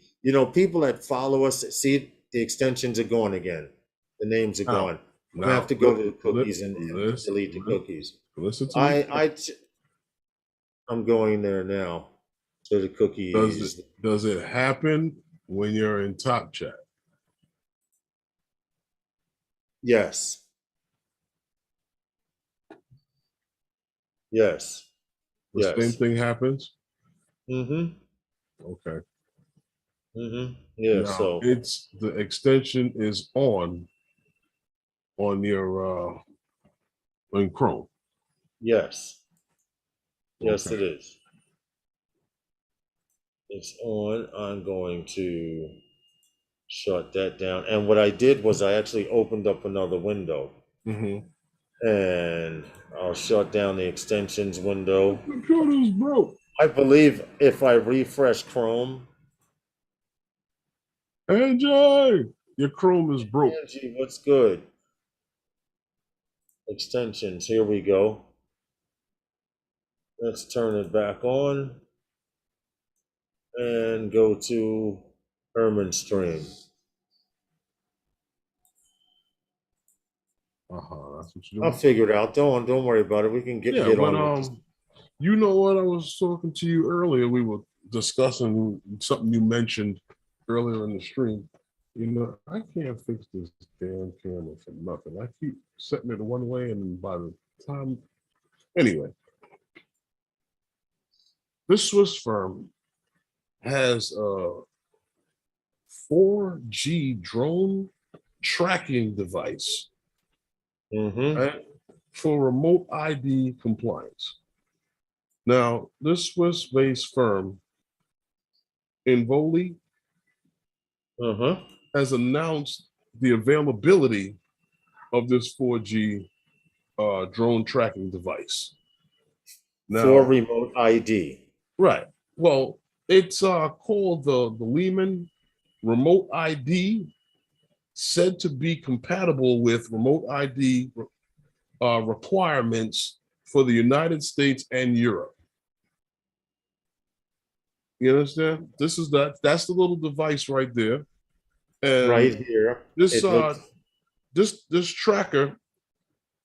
people that follow us. See, the extensions are gone again. The names are Now, gone. I'm gonna have now, to go to the cookies and listen, delete the cookies. listen to me. I I I'm going there now to the Does it cookies. does it happen when you're in Top Chat? Yes, yes, The same yes. thing happens. Mm-hmm. Okay. Mm-hmm. Yeah. Now So it's the extension is on your in Chrome. yes, yes, Okay. it is. It's on. I'm going to shut that down. And what I did was I actually opened up another window, Mm-hmm. and I'll shut down the extensions window. Computer's broke. I believe if I refresh Chrome, AJ, your Chrome is broke. Angie, what's good? Extensions. Here we go. Let's turn it back on and go to Herman Stream. That's what you're I'll doing. figure it out. Don't worry about it. We can Yeah, get but on with this. you know what? I was talking to you earlier. We were discussing something you mentioned earlier in the stream. You know, I can't fix this damn camera for nothing. I keep setting it one way, and by the time, anyway, this Swiss firm has a 4G drone tracking device, Mm-hmm. right, for remote ID compliance. Now, this Swiss-based firm, Involi, Uh-huh. has announced the availability of this 4G drone tracking device. For Now, remote ID. right. Well, it's called the Lehman Remote ID, said to be compatible with remote ID requirements for the United States and Europe. You understand? That's the little device right there. And Right here. this It looks this tracker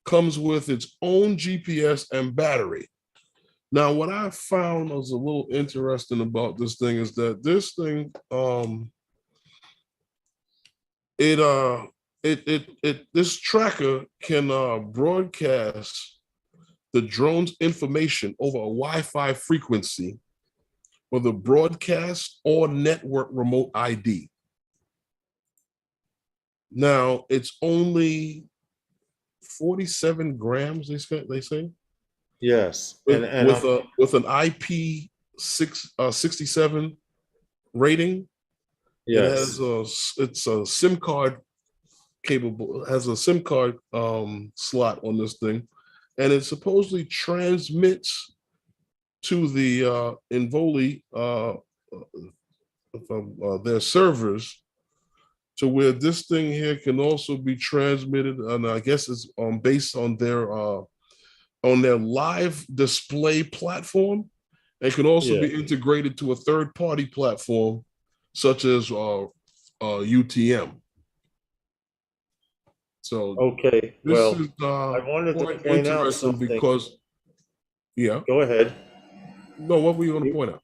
comes with its own GPS and battery. Now, what I found was a little interesting about this thing is that this thing, it this tracker can broadcast the drone's information over a Wi-Fi frequency for the broadcast or network remote ID. Now, it's only 47 grams, they say, yes. with And with an IP 67 rating. It has yes. it's a SIM card capable, has a SIM card slot on this thing, and it supposedly transmits to the Involi their servers, to where this thing here can also be transmitted, and I guess it's based on their live display platform. It can also Yeah. be integrated to a third party platform such as UTM. So Okay. this Well, is I wanted to quite point out interesting something. because, yeah, Go ahead. no, what were you going to point out?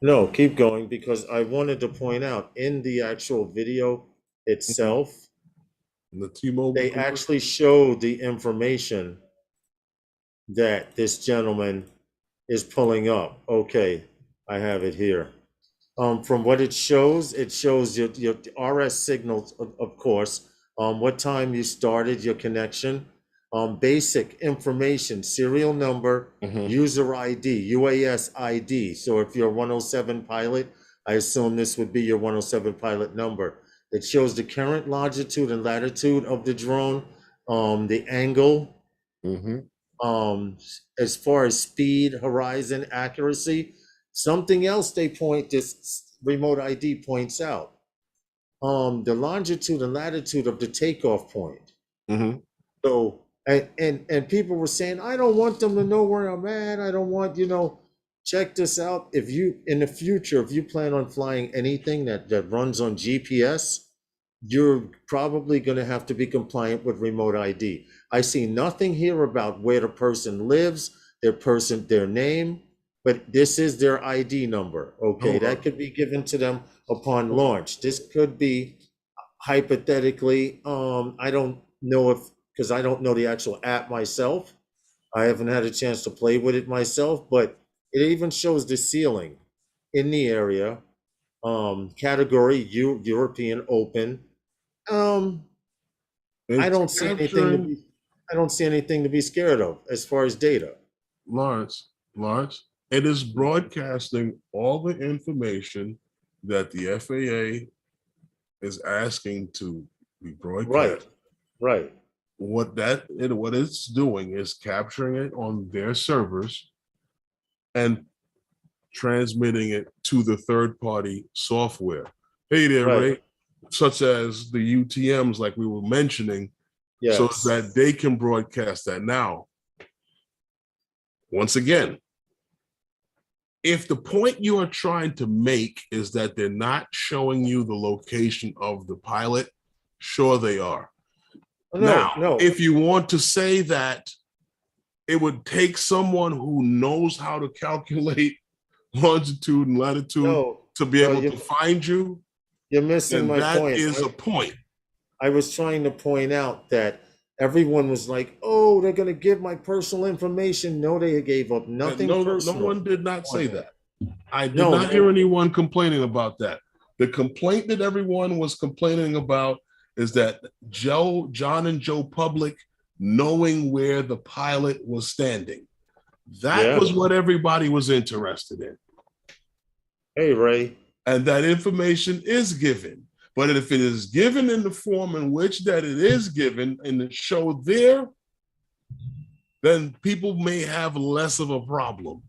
No, keep going because I wanted to point out in the actual video Mhm. itself, The T-Mobile they commercial. actually showed the information that this gentleman is pulling up. Okay, I have it here. From what it shows your RS signals, of course, what time you started your connection, basic information, serial number, Mhm. user ID, UAS ID. So if you're a 107 pilot, I assume this would be your 107 pilot number. It shows the current longitude and latitude of the drone, the angle, Mhm. um, as far as speed, horizon, accuracy. Something else they point this remote ID points out. The longitude and latitude of the takeoff point. Mm-hmm. So and people were saying, I don't want them to know where I'm at. I don't want, check this out. If you in the future, if you plan on flying anything that runs on GPS, you're probably going to have to be compliant with remote ID. I see nothing here about where the person lives, their name, but this is their ID number. Okay, Hold that on. could be given to them upon launch. This could be hypothetically, I don't know if, because I don't know the actual app myself. I haven't had a chance to play with it myself, but it even shows the ceiling in the area. Category European Open. Um, I It's don't see anything to capturing be I don't see anything to be scared of as far as data. Lawrence. Lawrence. It is broadcasting all the information that the FAA is asking to be Right, broadcast. right, What it's doing is capturing it on their servers and transmitting it to the third party software. Hey there, right. Ray, such as the UTMs, like we were mentioning, so Yes. that they can broadcast that. Now, once again, if the point you are trying to make is that they're not showing you the location of the pilot, sure they are. No, Now, no, if you want to say that it would take someone who knows how to calculate longitude and latitude no, to be no, able to find you, you're missing then my that point. is a point. I was trying to point out that everyone was like, "Oh, they're going to give my personal information." No, they gave up And nothing no personal one did not on say it. that. I did No, not hear anyone complaining about that. The complaint that everyone was complaining about is that John and Joe Public knowing where the pilot was standing. That yeah. was what everybody was interested in. Hey, Ray. And that information is given. But if it is given in the form in which that it is given in the show there, then people may have less of a problem.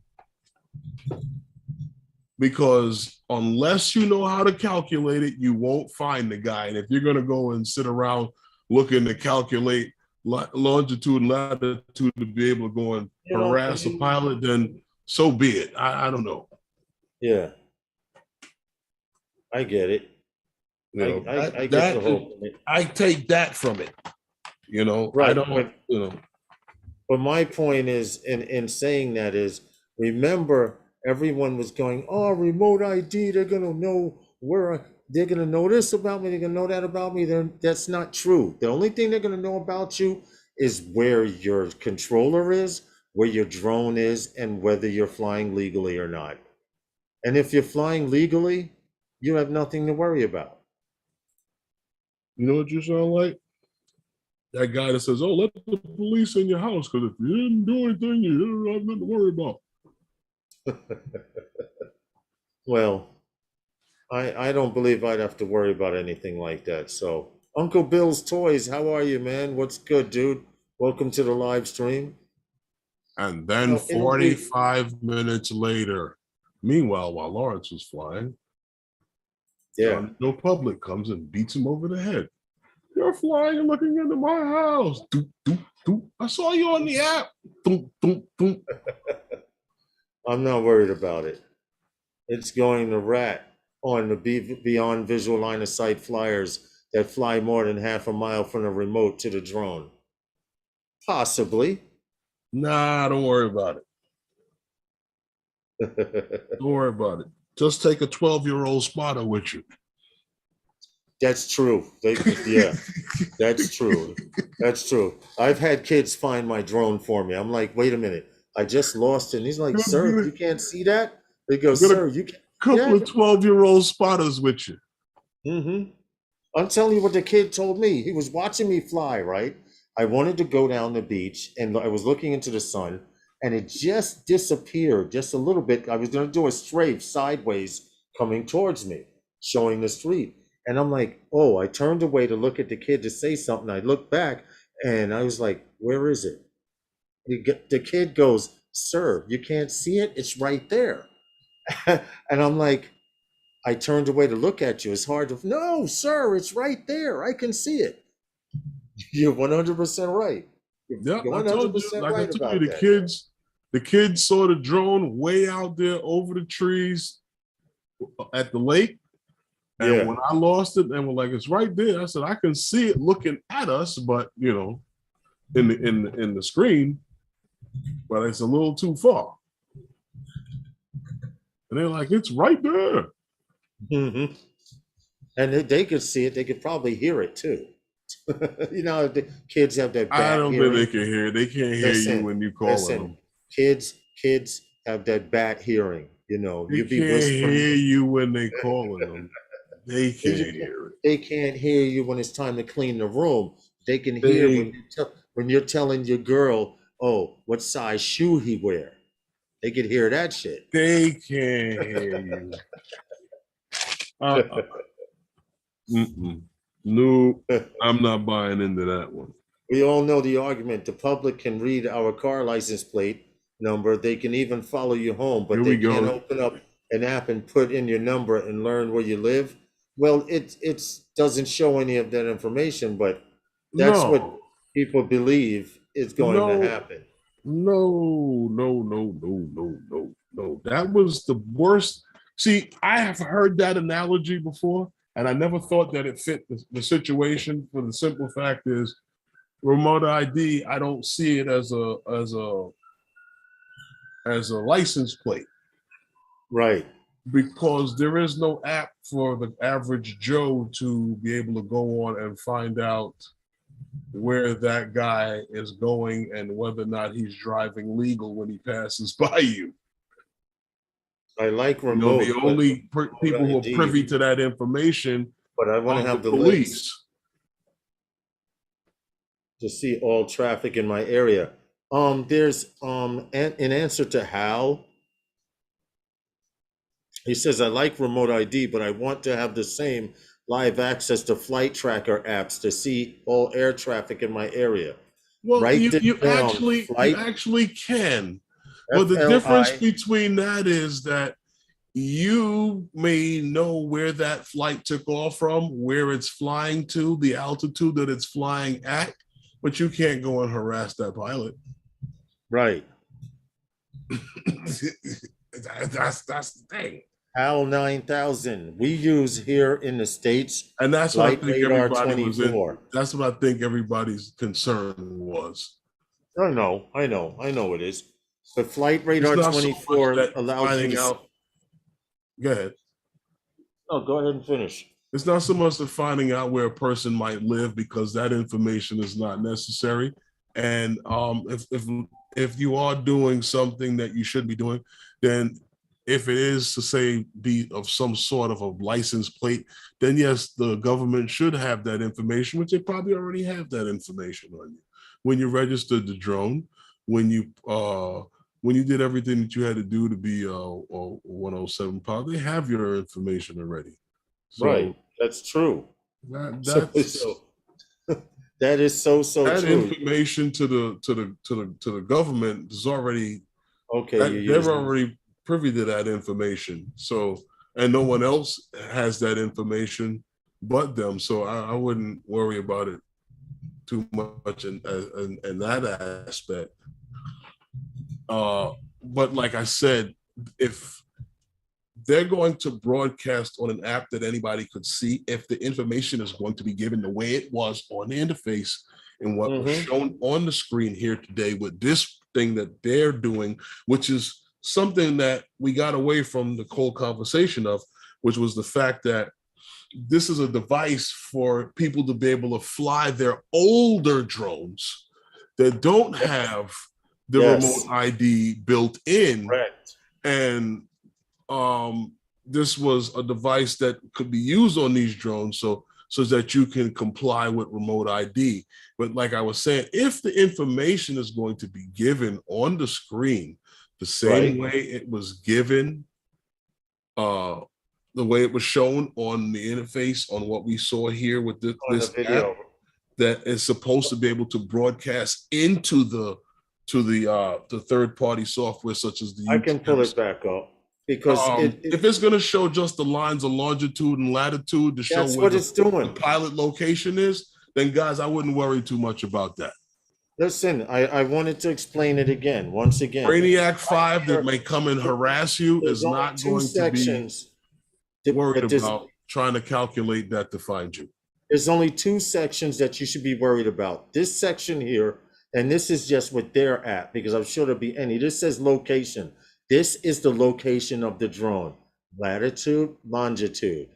Because unless you know how to calculate it, you won't find the guy. And if you're going to go and sit around looking to calculate longitude and latitude to be able to go and You know, harass a pilot, then so be it. I don't know. yeah, I get it. You know, I get the whole point. I take that from it. I Right, don't, but my point is in saying that is, remember, everyone was going, oh, remote ID, they're gonna know they're gonna know this about me, they're gonna know that about me. That's not true. The only thing they're gonna know about you is where your controller is, where your drone is, and whether you're flying legally or not. And if you're flying legally, you have nothing to worry about. you know what you sound like? That guy that says, "Oh, let the police in your house because if you didn't do anything, you don't have nothing to worry about." Well, I don't believe I'd have to worry about anything like that. So, Uncle Bill's Toys, how are you, man? What's good, dude? Welcome to the live stream. And then It'll be 45 minutes later, meanwhile, while Lawrence was flying, yeah. John Joe Public comes and beats him over the head. You're flying and looking into my house. Doop, doop, doop. I saw you on the app. Doop, doop, doop. I'm not worried about it. It's going to rat on the beyond visual line of sight flyers that fly more than half a mile from the remote to the drone. Possibly. Nah, don't worry about it. Don't worry about it. Just take a 12-year-old spotter with you. That's true. Yeah, that's true. That's true. I've had kids find my drone for me. I'm like, wait a minute, I just lost it. And he's like, sir, you can't see that? They go, Get a sir, you can't see couple that? of 12-year-old spotters with you. Mm-hmm. I'm telling you what the kid told me. He was watching me fly, right? I wanted to go down the beach and I was looking into the sun and it just disappeared just a little bit. I was going to do a strafe sideways coming towards me, showing the street. And I'm like, oh, I turned away to look at the kid to say something. I looked back and I was like, where is it? The kid goes, "Sir, you can't see it. It's right there." And I'm like, I turned away to look at you. It's hard to. No, sir, it's right there. I can see it. You're 100% right. Yeah, You're I told you, 100% like I right told you, about that. the kids saw the drone way out there over the trees at the lake. And Yeah. when I lost it, and were like, it's right there. I said, I can see it looking at us, but in the screen, but it's a little too far. And they're like, it's right there. Hmm. And they could see it. They could probably hear it too. The kids have that I bat don't think they hearing. can hear. They can't hear you Listen, when you calling listen. them. Kids have that bat hearing. They You be can't whispering. hear you when they calling them. They Kids, can't hear it. they can't hear you when it's time to clean the room. They can hear They when you're telling your girl, "Oh, what size shoe he wear." They can hear that shit. they can't hear you. Uh, mm-mm. No, I'm not buying into that one. We all know the argument. The public can read our car license plate number. They can even follow you home, Here but they we can't go. open up an app and put in your number and learn where you live. Well, it doesn't show any of that information, but that's what No, people believe is going to no, happen. no. That was the worst. See, I have heard that analogy before, and I never thought that it fit the situation. For the simple fact is, remote ID, I don't see it as a license plate Right. because there is no app for the average Joe to be able to go on and find out where that guy is going and whether or not he's driving legal when he passes by you. I like The remote, but only remote people who are ID, privy to that information but I want to are the have the links police. to see all traffic in my area. There's in answer to Hal, he says I like remote ID, but I want to have the same live access to flight tracker apps to see all air traffic in my area. Well, Write this down. you Flight actually can, but F the L difference I. between that is that you may know where that flight took off from, where it's flying to, the altitude that it's flying at, but you can't go and harass that pilot. Right. That's the thing. HAL 9000. We use here in the States And that's what I Flight think Radar everybody was in. 24. That's what I think everybody's concern was. I know it is. But Flight It's Radar not so much 24 that allows you finding to. out. Go ahead. Oh, go ahead and finish. It's not so much the finding out where a person might live because that information is not necessary. And if you are doing something that you should be doing, then if it is to say be of some sort of a license plate, then yes, the government should have that information, which they probably already have that information on you. When you registered the drone, when you did everything that you had to do to be a 107 pilot, they have your information already. Right. So That's true. that So, that's so that is so that true. information to the government is already Okay, you're that they're using. already privy to that information. So and no one else has that information but them. So I wouldn't worry about it too much in that aspect. But like I said, if they're going to broadcast on an app that anybody could see, if the information is going to be given the way it was on the interface and what was Mm-hmm. shown on the screen here today with this thing that they're doing, which is something that we got away from the whole conversation of, which was the fact that this is a device for people to be able to fly their older drones that don't have the remote Yes. ID built in. Correct. And this was a device that could be used on these drones so that you can comply with remote ID. But like I was saying, if the information is going to be given on the screen the same Right. way it was given, the way it was shown on the interface on what we saw here with On the this app, video. that is supposed to be able to broadcast into the to the third party software such as the I can pull it UTMs. back up because If it's going to show just the lines of longitude and latitude to show that's where what it's doing. the pilot location is, then guys, I wouldn't worry too much about that. Listen, I wanted to explain it again, once again. Brainiac 5 that may come and harass you is not going to be worried about trying to calculate that to find you. There's only two sections that you should be worried about. This section here, and this is just what they're at, because I'm sure there'll be any. This says location. This is the location of the drone. Latitude, longitude.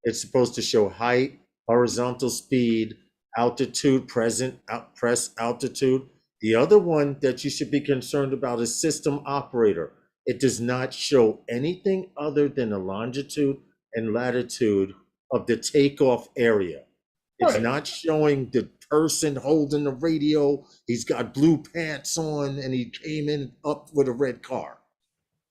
It's supposed to show height, horizontal speed, altitude, press altitude. The other one that you should be concerned about is system operator. It does not show anything other than the longitude and latitude of the takeoff area. It's not showing the person holding the radio. He's got blue pants on and he came in up with a red car.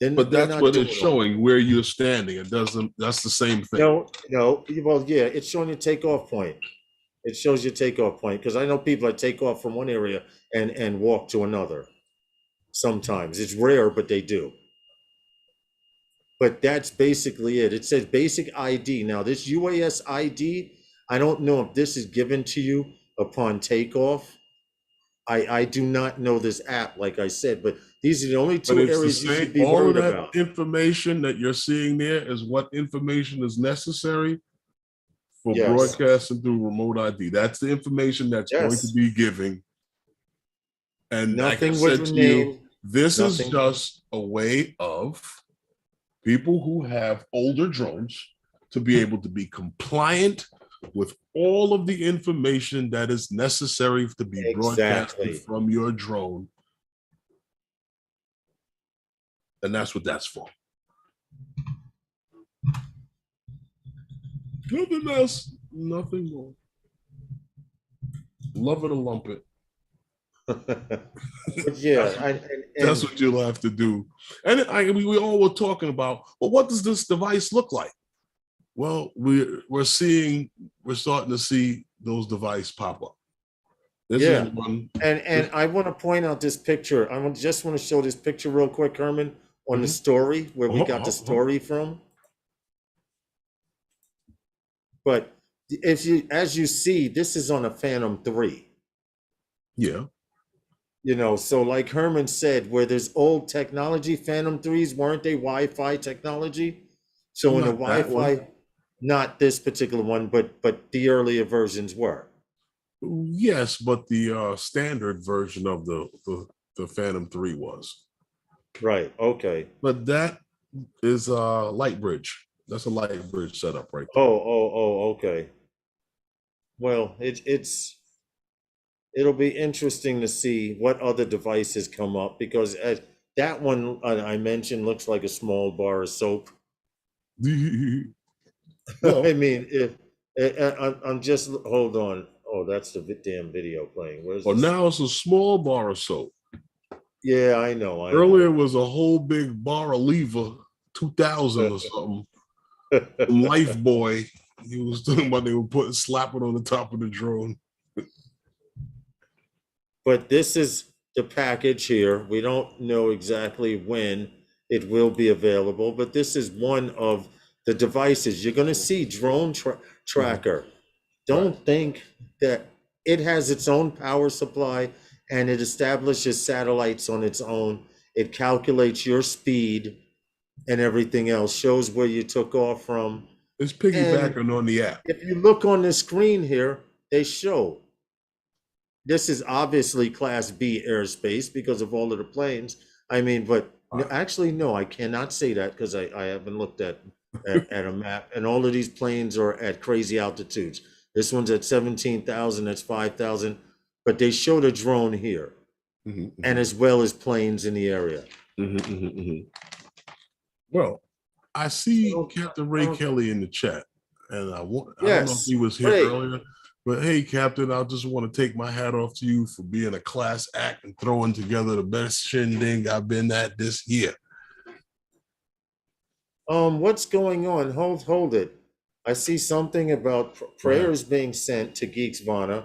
Then but that's what it's showing, where you're standing. It doesn't, that's the same thing. No, well, yeah, it's showing your takeoff point. It shows your takeoff point, because I know people that take off from one area and walk to another. Sometimes it's rare, but they do. But that's basically it. It says basic ID. Now this UAS ID, I don't know if this is given to you upon takeoff. I do not know this app, like I said, but these are the only two areas you should be worried about. All of that information that you're seeing there is what information is necessary for broadcasting through remote ID. That's the information that's going to be giving. And nothing like I said to you, this is just a way of people who have older drones to be able to be compliant with all of the information that is necessary to be broadcasted from your drone. And that's what that's for. Nothing else, nothing more. Love it or lump it. Yeah, that's what you'll have to do. And we all were talking about, well, what does this device look like? Well, we're starting to see those devices pop up. And I want to point out this picture. I just want to show this picture real quick, Herman, on the story where we got the story from. But as you see, this is on a Phantom 3. Yeah. You know, so like Herman said, where there's old technology, Phantom 3s, weren't they Wi-Fi technology? So in the Wi-Fi, not this particular one, but the earlier versions were. Yes, but the standard version of the Phantom 3 was. Right, okay. But that is a light bridge. That's a light bridge setup right there. Oh, okay. Well, it'll be interesting to see what other devices come up, because that one I mentioned looks like a small bar of soap. Well, I mean, I'm just, hold on. Oh, that's the damn video playing. Where's this? Now it's a small bar of soap. Yeah, I know. Earlier it was a whole big bar of Lever 2000 or something. Life Boy. He was talking about they were slapping on the top of the drone. But this is the package here. We don't know exactly when it will be available, but this is one of the devices. You're going to see drone tracker. Don't think that it has its own power supply and it establishes satellites on its own. It calculates your speed and everything else, shows where you took off from. It's piggybacking on the app. If you look on the screen here, they show this is obviously Class B airspace because of all of the planes. I mean, but actually, no, I cannot say that because I haven't looked at a map. And all of these planes are at crazy altitudes. This one's at 17,000, that's 5,000. But they show the drone here, and as well as planes in the area. Well, I see Captain Ray Kelly in the chat, and I don't know if he was here earlier, but hey, Captain, I just want to take my hat off to you for being a class act and throwing together the best shindig I've been at this year. What's going on? Hold it. I see something about prayers being sent to Geeks Vana.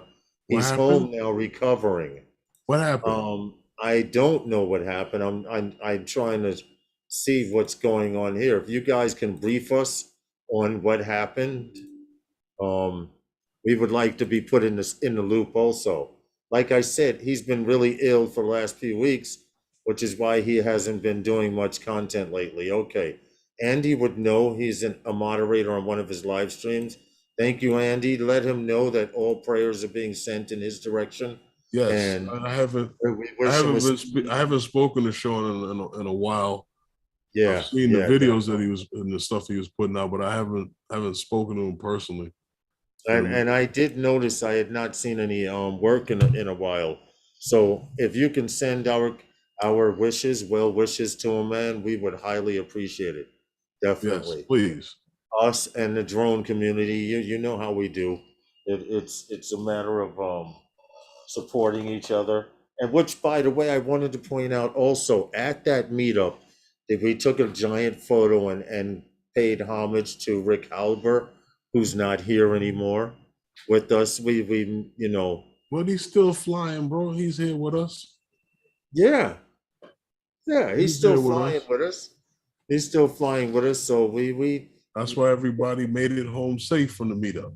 He's home now, recovering. What happened? I don't know what happened. I'm trying to see what's going on here. If you guys can brief us on what happened, um, we would like to be put in the loop also. Like I said, he's been really ill for the last few weeks, which is why he hasn't been doing much content lately. Okay. Andy would know he's a moderator on one of his live streams. Thank you, Andy. Let him know that all prayers are being sent in his direction. Yes, And I haven't. we I wish him haven't a been. I haven't spoken to Sean in a while. I've yeah, seen the yeah, videos that definitely. he was and the stuff he was putting out, but I haven't spoken to him personally. In a And minute. I did notice I had not seen any work in a while. So if you can send our wishes, well wishes to him, man, we would highly appreciate it. Yes, Definitely. please. Us and the drone community, you know how we do. It's a matter of supporting each other. And which, by the way, I wanted to point out also at that meetup that we took a giant photo and paid homage to Rick Halber, who's not here anymore with us. We But he's still flying, bro. He's here with us. yeah, yeah, he's He's still here with flying us. with us. He's still flying with us. So we That's why everybody made it home safe from the meetup.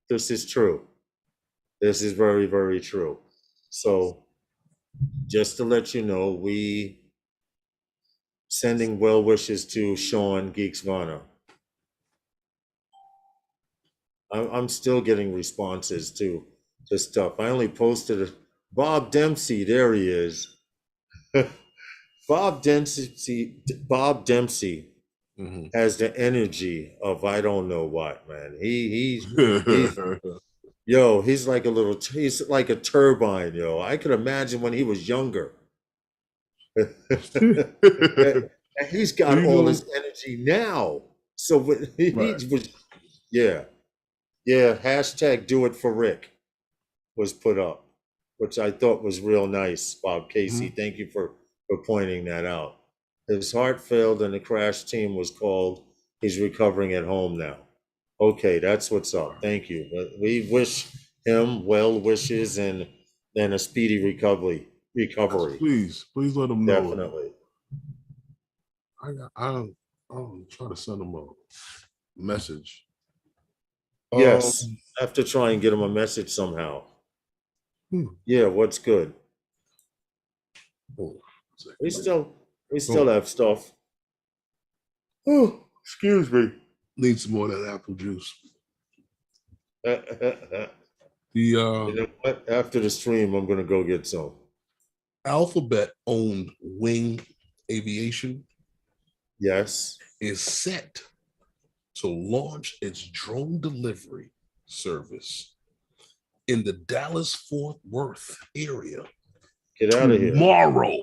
this is true. This is very, very true. So just to let you know, we sending well wishes to Sean Geeks Vana. I'm still getting responses to stuff. I only posted Bob Dempsey. There he is. Bob Dempsey. Bob Dempsey Mhm. has the energy of I don't know what, man. He's yo. He's like a little. He's like a turbine, yo. I could imagine when he was younger. And he's got You all know, his energy now. So he right. was, yeah, yeah. Hashtag do it for Rick was put up, which I thought was real nice, Bob Casey. Mhm. Thank you for pointing that out. His heart failed and the crash team was called. He's recovering at home now. Okay, that's what's up. Thank you. But we wish him well wishes and a speedy recovery. Yes, Recovery, please let him know. definitely. I'll try to send him a message. Um, Yes, I have to try and get him a message somehow. hmm, Yeah, what's good? hold on a We second. still we Oh, still have stuff. Oh, excuse me. need some more of that apple juice. You The know what? After the stream, I'm gonna go get some. Alphabet owned Wing Aviation Yes. is set to launch its drone delivery service in the Dallas Fort Worth area Get out of here. tomorrow.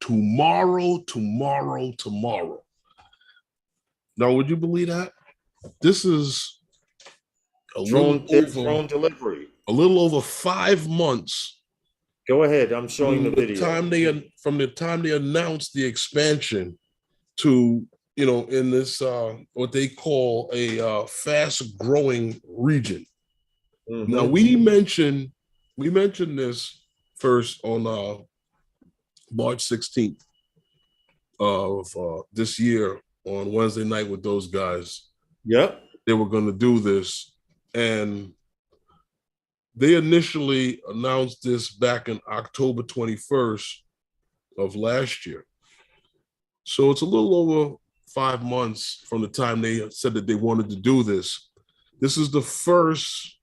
Tomorrow. Now, would you believe that? This is a little over Drone delivery. 5 months Go ahead. I'm showing the from the video. time they announced the expansion to in this what they call a fast growing region. Now Mm-hmm. we mentioned this first on March 16th of this year on Wednesday night with those guys. Yep. They were going to do this, and they initially announced this back in October 21st of last year. So it's a little over 5 months from the time they said that they wanted to do this. This is the first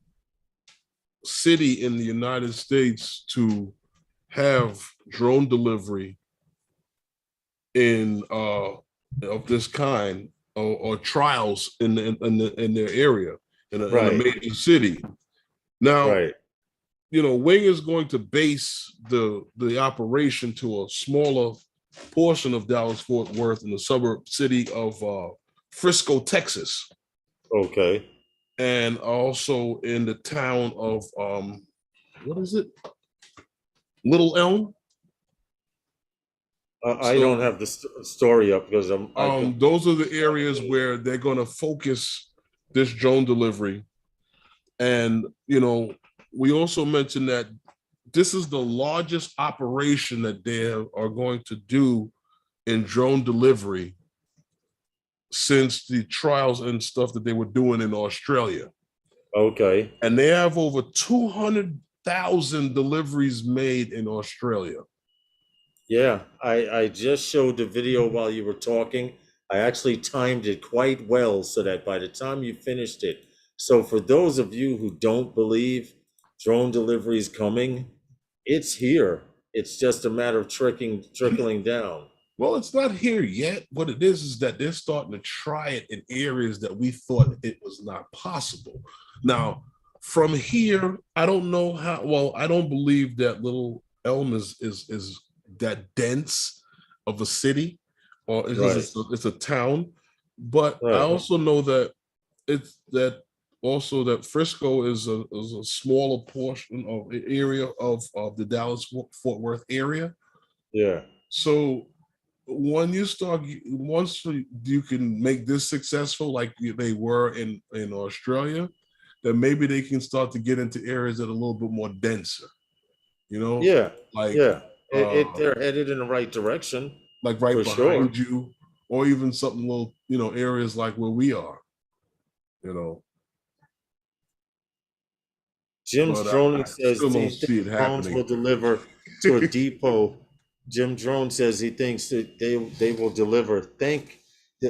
city in the United States to have drone delivery in of this kind or trials in their area in a Right. major city. Now, Right. Wing is going to base the operation to a smaller portion of Dallas Fort Worth in the suburb city of Frisco, Texas, Okay. and also in the town of what is it, Little Elm. I don't So have the story up because those are the areas where they're going to focus this drone delivery. And we also mentioned that this is the largest operation that they are going to do in drone delivery since the trials and stuff that they were doing in Australia. Okay. And they have over 200,000 deliveries made in Australia. Yeah, I just showed the video while you were talking. I actually timed it quite well so that by the time you finished it, so for those of you who don't believe drone delivery is coming, it's here. It's just a matter of trickling down. Well, it's not here yet. What it is that they're starting to try it in areas that we thought it was not possible. Now, from here, I don't know how. Well, I don't believe that Little Elm is that dense of a city, or because Right, it's a town. But I right. also know that it's that also that Frisco is a smaller portion of area of the Dallas Fort Worth area. Yeah. So when you start, once you can make this successful like they were in Australia, then maybe they can start to get into areas that are a little bit more denser, you know, Yeah. like Yeah. It uh they're headed in the right direction like right for sure. behind you, or even something little, areas like where we are, you know. Jim's But I droning says still don't he see thinks it drones happening. will deliver to a depot. Jim Drone says he thinks that they will deliver.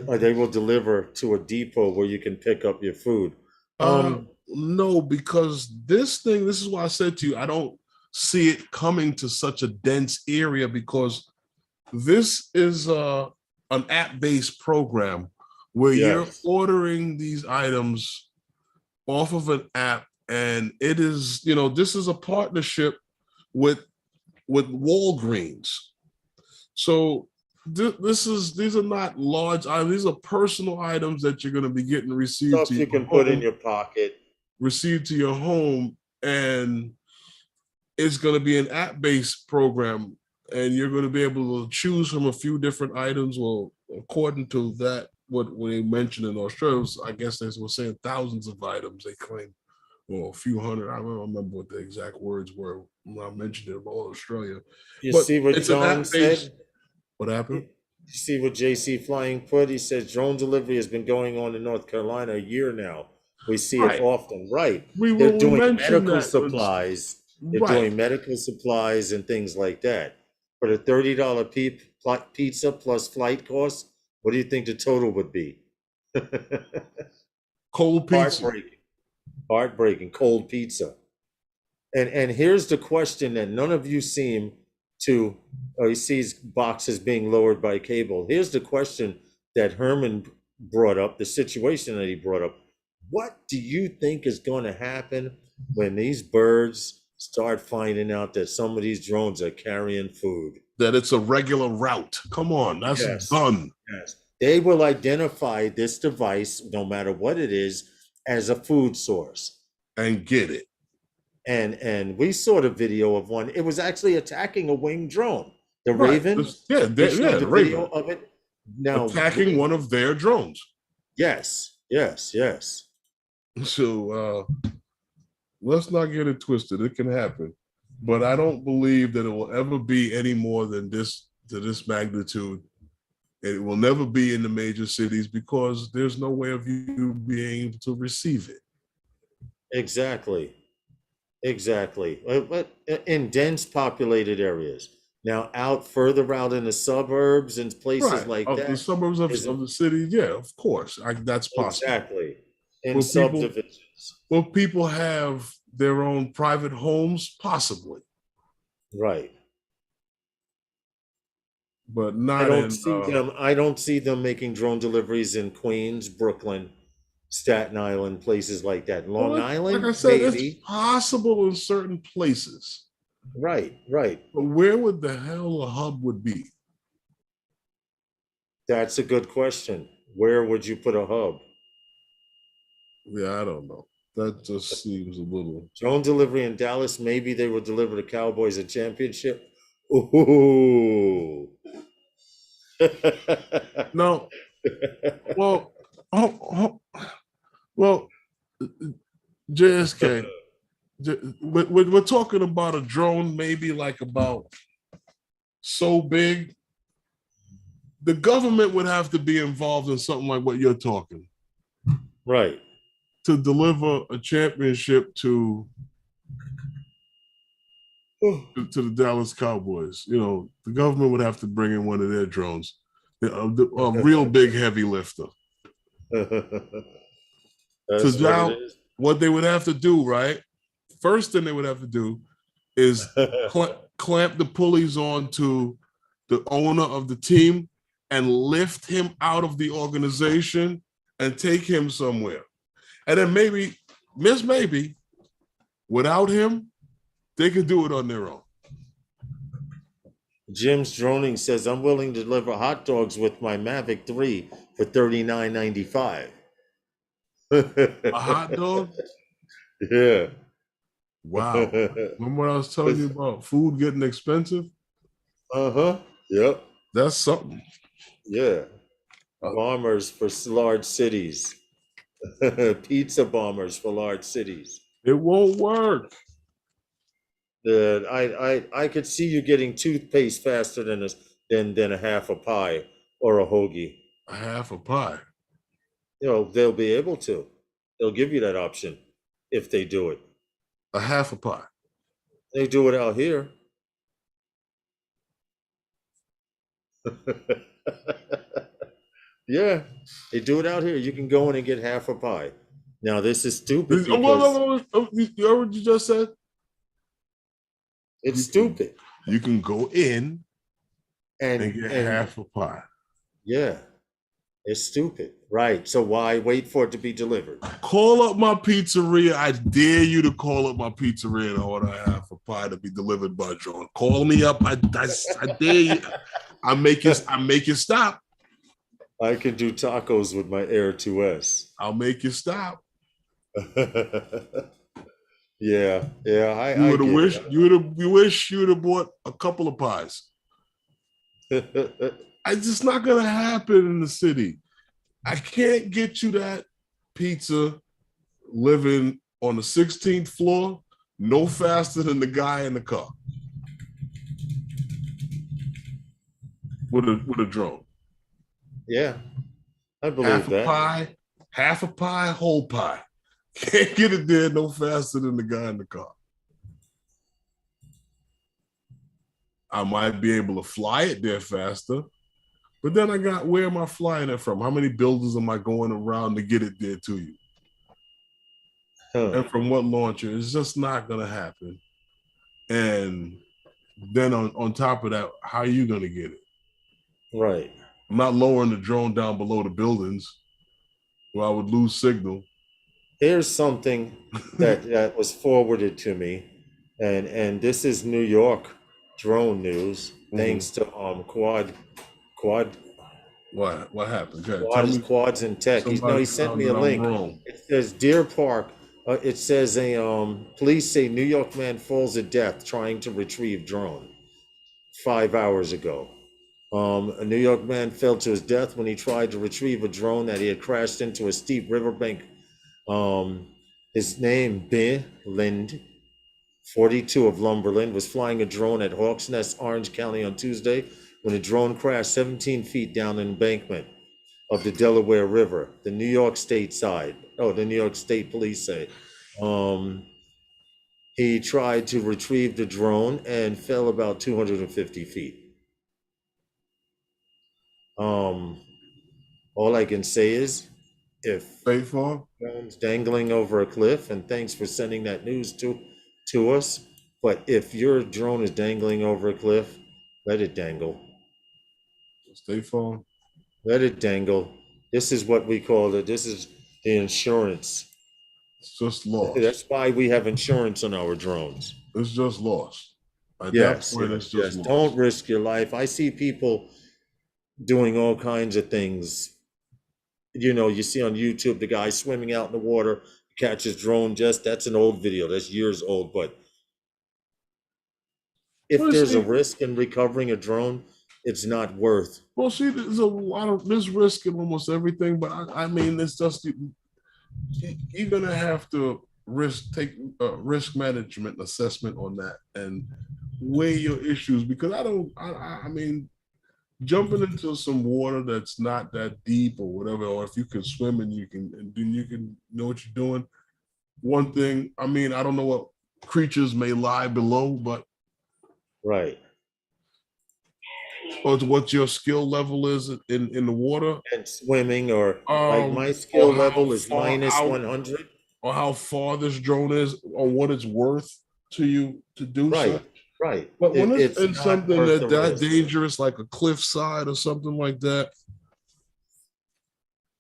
Or they will deliver to a depot where you can pick up your food. No, because this is why I said to you, I don't see it coming to such a dense area because this is an app-based program where you're Yes. ordering these items off of an app, and it is, this is a partnership with Walgreens. So these are not large items. These are personal items that you're going to be getting received to Stuff you your can put in home, your pocket. and it's going to be an app-based program, and you're going to be able to choose from a few different items. Well, according to that, what they mentioned in Australia, I guess they were saying thousands of items they claim, or a few hundred. I don't remember what the exact words were when I mentioned it about Australia, You but see what it's an John app-based. said? What happened? You see what JC Flying put? He says drone delivery has been going on in North Carolina a year now. We see it Right. often. Right. We mentioned that when They're right. doing medical supplies and things like that. For the $30 pizza plus flight costs, what do you think the total would be? Cold pizza. Heartbreaking. Heartbreaking. Cold pizza. And here's the question that none of you seem to, he sees boxes being lowered by cable. Here's the question that Herman brought up, the situation that he brought up. What do you think is going to happen when these birds start finding out that some of these drones are carrying food? That it's a regular route. Come on, that's Yes, done. yes. They will identify this device, no matter what it is, as a food source. And get it. And we saw the video of one. It was actually attacking a winged drone. The Right. Raven. They Yeah, showed the the video Raven of it. Now, attacking one of their drones. yes, yes, yes. So let's not get it twisted. It can happen. But I don't believe that it will ever be any more than this to this magnitude. And it will never be in the major cities because there's no way of you being able to receive it. Exactly, exactly. But in dense populated areas. Now, out further out in the suburbs and places Right. like Of the that, suburbs isn't of the city, yeah, of course. That's possible. exactly in Will people subdivisions. will people have their own private homes? Possibly. Right. But not in I don't see them making drone deliveries in Queens, Brooklyn, Staten Island, places like that. well, Long like I Island, said, it's maybe. possible in certain places. Right, right. But where would the hell a hub would be? That's a good question. Where would you put a hub? Yeah, I don't know. That just seems a little. Drone delivery in Dallas, maybe they will deliver the Cowboys a championship. Ooh. No. Well, oh, well, JSK. we're talking about a drone, maybe like about so big. The government would have to be involved in something like what you're talking Right. to deliver a championship to the Dallas Cowboys. You know, the government would have to bring in one of their drones, a real big heavy lifter. So That's what it now, is. what they would have to do, right? First thing they would have to do is clamp the pulleys onto the owner of the team and lift him out of the organization and take him somewhere. And then maybe, without him, they could do it on their own. Jim's Droning says, I'm willing to deliver hot dogs with my Mavic 3 for $39.95. A hot dog? Yeah. Wow. Remember what I was telling you about food getting expensive? Uh-huh. Yep. That's something. Yeah. Uh, Bombers for large cities. Pizza bombers for large cities. it won't work. I could see you getting toothpaste faster than a half a pie or a hoagie. A half a pie. They'll be able to. They'll give you that option if they do it. A half a pie. They do it out here. Yeah, they do it out here. You can go in and get half a pie. Now this is stupid because You heard what you just said? it's stupid. You can go in and get And half a pie. yeah, it's stupid. Right. So why wait for it to be delivered? Call up my pizzeria. I dare you to call up my pizzeria and order half a pie to be delivered by drone. Call me up. I dare you. I make you stop. I can do tacos with my Air 2S. I'll make you stop. Yeah, You would have wished you wish you would have bought a couple of pies. It's just not gonna happen in the city. I can't get you that pizza living on the 16th floor no faster than the guy in the car with a drone. Yeah, I believe that. Half a pie, whole pie. Can't get it there no faster than the guy in the car. I might be able to fly it there faster, but then where am I flying it from? How many buildings am I going around to get it there to you? And from what launcher? It's just not going to happen. And then on top of that, how are you going to get it? Right. I'm not lowering the drone down below the buildings where I would lose signal. Here's something that was forwarded to me, and this is New York drone news, thanks to Quad. What happened? Quads and Tech. He sent me a link. It says Deer Park. It says police say New York man falls to death trying to retrieve drone 5 hours ago. A New York man fell to his death when he tried to retrieve a drone that he had crashed into a steep riverbank. His name, Ben Lind, 42 of Lumberland, was flying a drone at Hawks Nest, Orange County on Tuesday when a drone crashed 17 feet down an embankment of the Delaware River, the New York State police say. He tried to retrieve the drone and fell about 250 feet. All I can say is, if drones dangling over a cliff, and thanks for sending that news to us, but if your drone is dangling over a cliff, let it dangle. State Farm. Let it dangle. This is what we call it. This is the insurance. It's just lost. That's why we have insurance on our drones. It's just lost. Yes. Don't risk your life. I see people doing all kinds of things. You see on YouTube the guy swimming out in the water, catches drone. That's an old video. That's years old. But if there's a risk in recovering a drone, it's not worth. Well, see, there's risk in almost everything, but I mean, it's just you're gonna have to take risk management assessment on that and weigh your issues, because I don't. I mean, jumping into some water that's not that deep or whatever, or if you can swim and you can know what you're doing. One thing, I mean, I don't know what creatures may lie below, but Right. or what your skill level is in the water, And swimming, or like my skill or how level is far minus out 100. or how far this drone is or what it's worth to you to do so. Right. Right. But when it's It's in not something worth the that risk. dangerous, like a cliffside or something like that,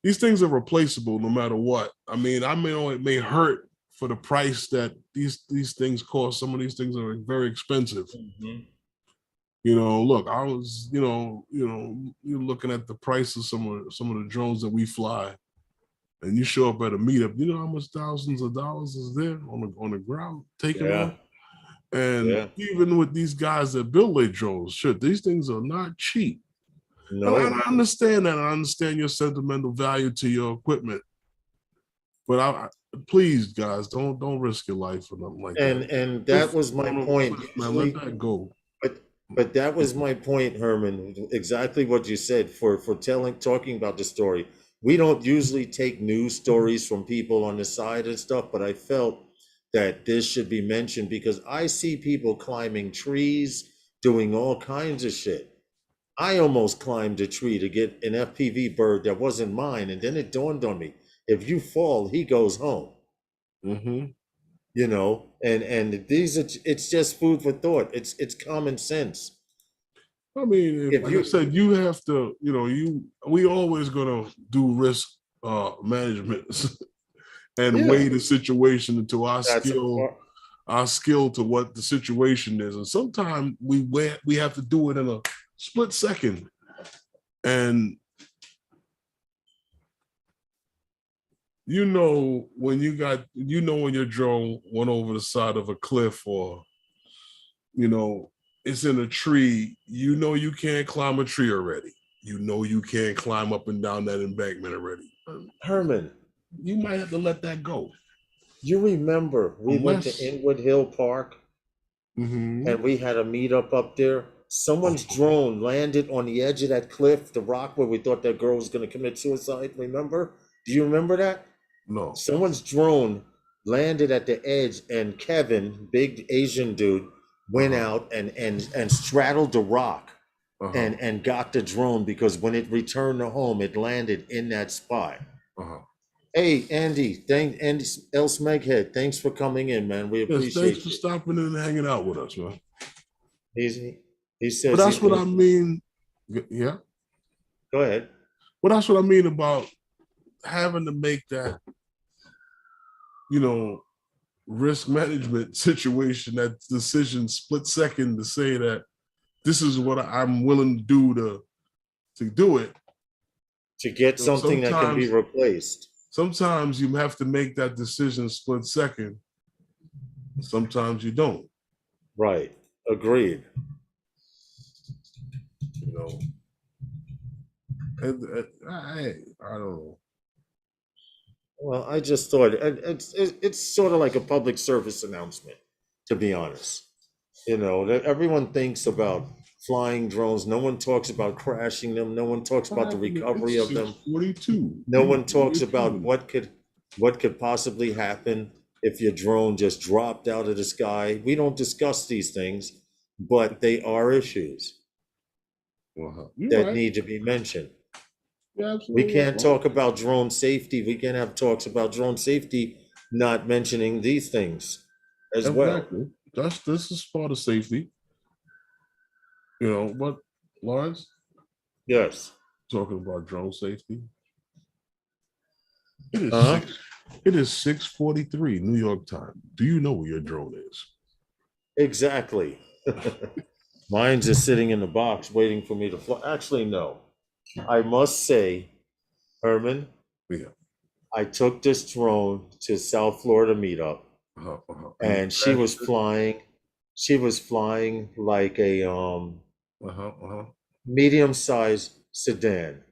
these things are replaceable no matter what. I mean, it may hurt for the price that these things cost. Some of these things are very expensive. Mhm. Look, I was, you're looking at the price of some of the drones that we fly, and you show up at a meetup. You know how much thousands of dollars is there on the ground taking Yeah. off. And Yeah. even with these guys that build their drones, shit, these things are not cheap. And I No. understand that. I understand your sentimental value to your equipment, but please, guys, don't risk your life for nothing like that. And that was my point. Man, let Usually, that go. but that was my point, Herman. Exactly what you said for talking about the story. We don't usually take news stories from people on the side and stuff, but I felt that this should be mentioned because I see people climbing trees, doing all kinds of shit. I almost climbed a tree to get an FPV bird that wasn't mine, and then it dawned on me: if you fall, he goes home. Mm-hmm. And these are, it's just food for thought. It's common sense. I mean, If like I you said, you have to, we always gonna do risk management and Yeah, weigh the situation to that's a part. our skill to what the situation is. And sometimes we have to do it in a split second. And when your drone went over the side of a cliff, or you know it's in a tree, you can't climb a tree already. You can't climb up and down that embankment already. Herman, You might have to let that go. you remember we went to Unless Inwood Hill Park mhm. and we had a meetup up there. Someone's drone landed on the edge of that cliff, the rock where we thought that girl was going to commit suicide. Remember? Do you remember that? No. Someone's drone landed at the edge, and Kevin, big Asian dude, went Uh-huh. out and straddled the rock Uh-huh. and got the drone because when it returned to home, it landed in that spot. Uh-huh. Hey, Andy L. Smeghead, thanks for coming in, man. We Yes, thanks appreciate for you. stopping in and hanging out with us, man. He's, he But says that's what I mean. Yeah. go ahead. But that's what I mean about having to make that, you know, risk management situation, that decision split second to say that this is what I'm willing to do to do it. To get something that can be Sometimes replaced. you have to make that decision split second. Sometimes you don't. Right. Agreed. You know, I don't know. Well, I just thought it's sort of like a public service announcement, to be honest. That everyone thinks about flying drones. No one talks about crashing them. No one talks about the recovery It's of them. 6:42. No one talks about what could possibly happen if your drone just dropped out of the sky. We don't discuss these things, but they are issues You're that right. need to be mentioned. You're We absolutely can't right. talk about drone safety. We can't have talks about drone safety, not mentioning these things as well. Exactly. This is part of safety, but Lawrence, Yes. talking about drone safety. It is Uh-huh. six. It is 6:43 New York time. Do you know where your drone is? Exactly. Mine's just sitting in the box waiting for me to fly. Actually, no. I must say, Herman, Yeah. I took this drone to South Florida meetup, And you and she was crashed it. flying. She was flying like a Uh-huh. Uh-huh. medium-sized sedan.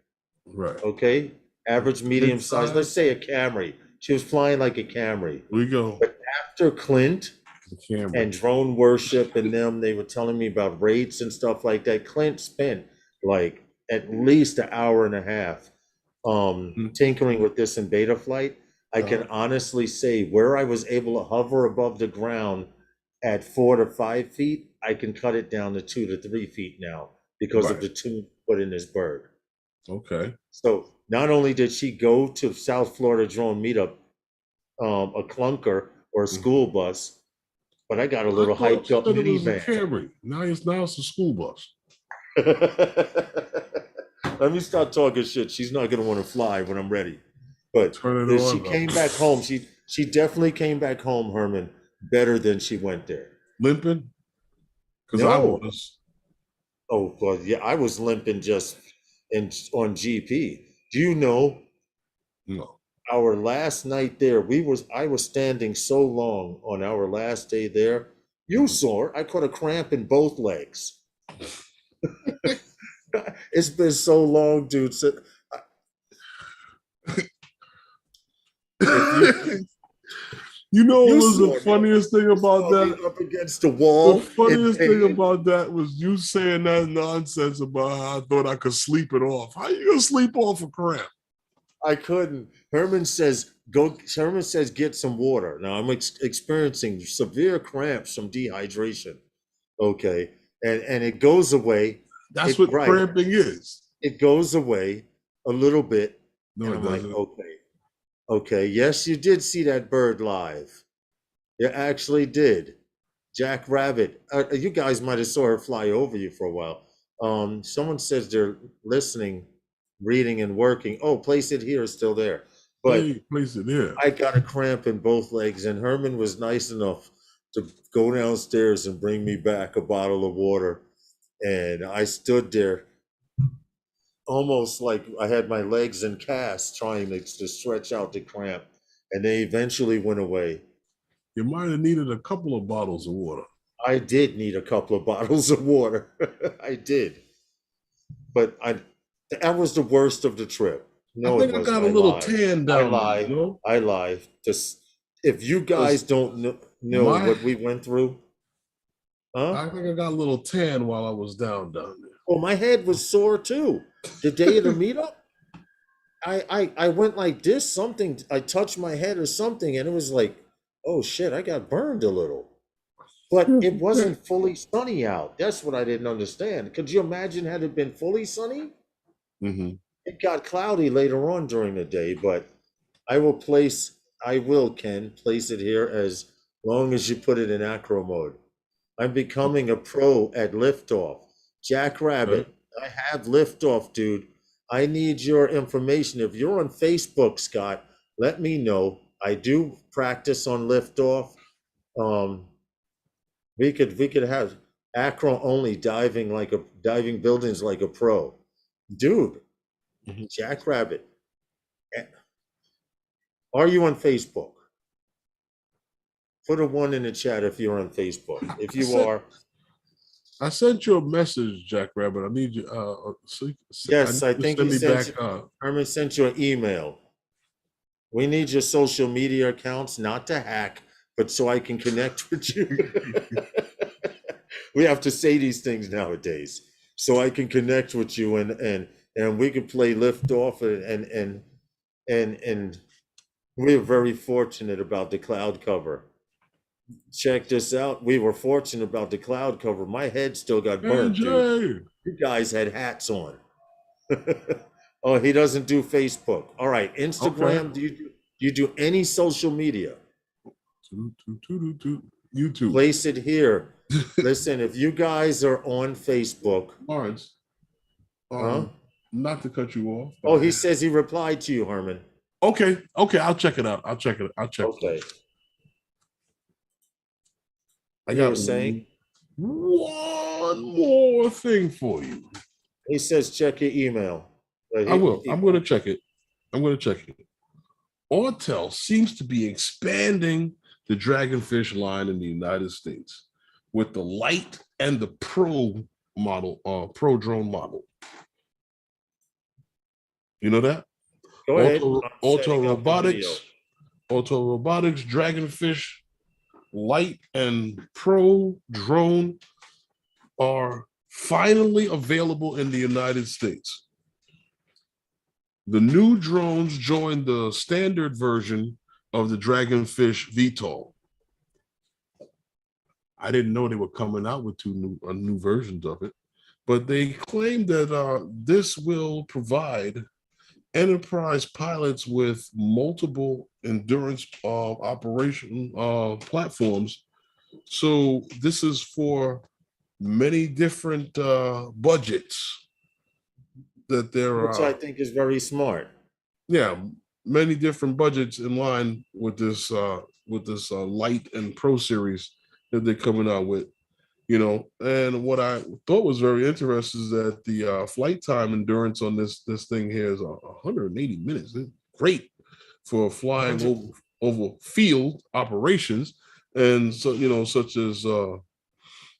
Right. Okay, average medium size. Let's Mid-size. say a Camry. She was flying like a Camry. We go. But after Clint The camera. and drone worship and them, they were telling me about rates and stuff like that. Clint spent like at least an hour and a half tinkering with this in beta flight. I can honestly say where I was able to hover above the ground at 4 to 5 feet, I can cut it down to 2 to 3 feet now because of Right. the tune put in this bird. Okay. So not only did she go to South Florida Drone Meetup, a clunker or a school bus, but I got a I little thought hyped you up said it was a minivan. Camry. Now it's a school bus. Let me stop talking shit. She's not gonna want to fly when I'm ready. But Turn it she on. came back home. She definitely came back home, Herman, better than she went there. Limping? Because I No. was. Oh, well, yeah, I was limping just on GP. Do you know No. our last night there? I was standing so long on our last day there. You saw I caught a cramp in both legs. It's been so long, dude. So, if You know what you was the saw me, funniest thing you about saw me that? up against the The wall in funniest thing pain. about that was you saying that nonsense about how I thought I could sleep it off. How you gonna sleep off a cramp? I couldn't. Herman says, go. Herman says, get some water. Now I'm experiencing severe cramps from dehydration. Okay. And it goes away. That's what Right. cramping is. It goes away a little bit. No, And it I'm like, doesn't. okay. Okay. Yes, you did see that bird live. You actually did. Jack Rabbit. You guys might have saw her fly over you for a while. Someone says they're listening, reading, and working. Oh, Place It Here is still there. But Place it there. I got a cramp in both legs, and Herman was nice enough to go downstairs and bring me back a bottle of water. And I stood there almost like I had my legs in casts trying to stretch out the cramp. And they eventually went away. You might have needed a couple of bottles of water. I did need a couple of bottles of water. I did. But that was the worst of the trip. I No, it think I wasn't. got a I little lie. tan I down there, lie. you know? I lie. Just if you guys Because don't know my what we went through, huh? I think I got a little tan while I was down there. Well, my head was sore too. The day of the meetup, I went like this. Something I touched my head or something, and it was like, oh shit, I got burned a little. But it wasn't fully sunny out. That's what I didn't understand. Could you imagine had it been fully sunny? Mm-hmm. It got cloudy later on during the day, but I will, Ken, place it here as long as you put it in acro mode. I'm becoming a pro at liftoff. Okay. Jackrabbit, I have liftoff, dude. I need your information. If you're on Facebook, Scott, let me know. I do practice on liftoff. Um, we could have acro only diving buildings like a pro. Dude, Mm-hmm. Jackrabbit, are you on Facebook? Put a one in the chat if you're on Facebook. If I you sent are, I sent you a message, Jack Rabbit. I need you. I yes, need I you to think send he me sent back. you, Herman sent you an email. We need your social media accounts, not to hack, but so I can connect with you. We have to say these things nowadays, so I can connect with you and we can play lift off and we're very fortunate about the cloud cover. Check this out. We were fortunate about the cloud cover. My head still got burnt, dude. AJ. You guys had hats on. Oh, he doesn't do Facebook. All right, Okay. Instagram. Do you do any social media? YouTube. Place it here. Listen, if you guys are on Facebook, Lawrence, huh? not to cut you off, but Oh, he says he replied to you, Herman. okay, I'll check it out. I'll check it. I'll check Okay. it. I You were got saying? one more thing for you. He says check your email. I will. I'm going to check it. Autel seems to be expanding the Dragonfish line in the United States with the Lite and the Pro model, Pro drone model. You know that? Go ahead. I'm Auto setting up the video. Robotics Auto Robotics, Dragonfish, Light, and Pro drone are finally available in the United States. The new drones join the standard version of the Dragonfish VTOL. I didn't know they were coming out with two new versions of it, but they claim that this will provide enterprise pilots with multiple endurance operation platforms. So this is for many different budgets that there which I are. think is very smart. Yeah, many different budgets in line with this light and pro series that they're coming out with. And what I thought was very interesting is that the flight time endurance on this thing here is 180 minutes. It's great for flying 100. over field operations, and so such as you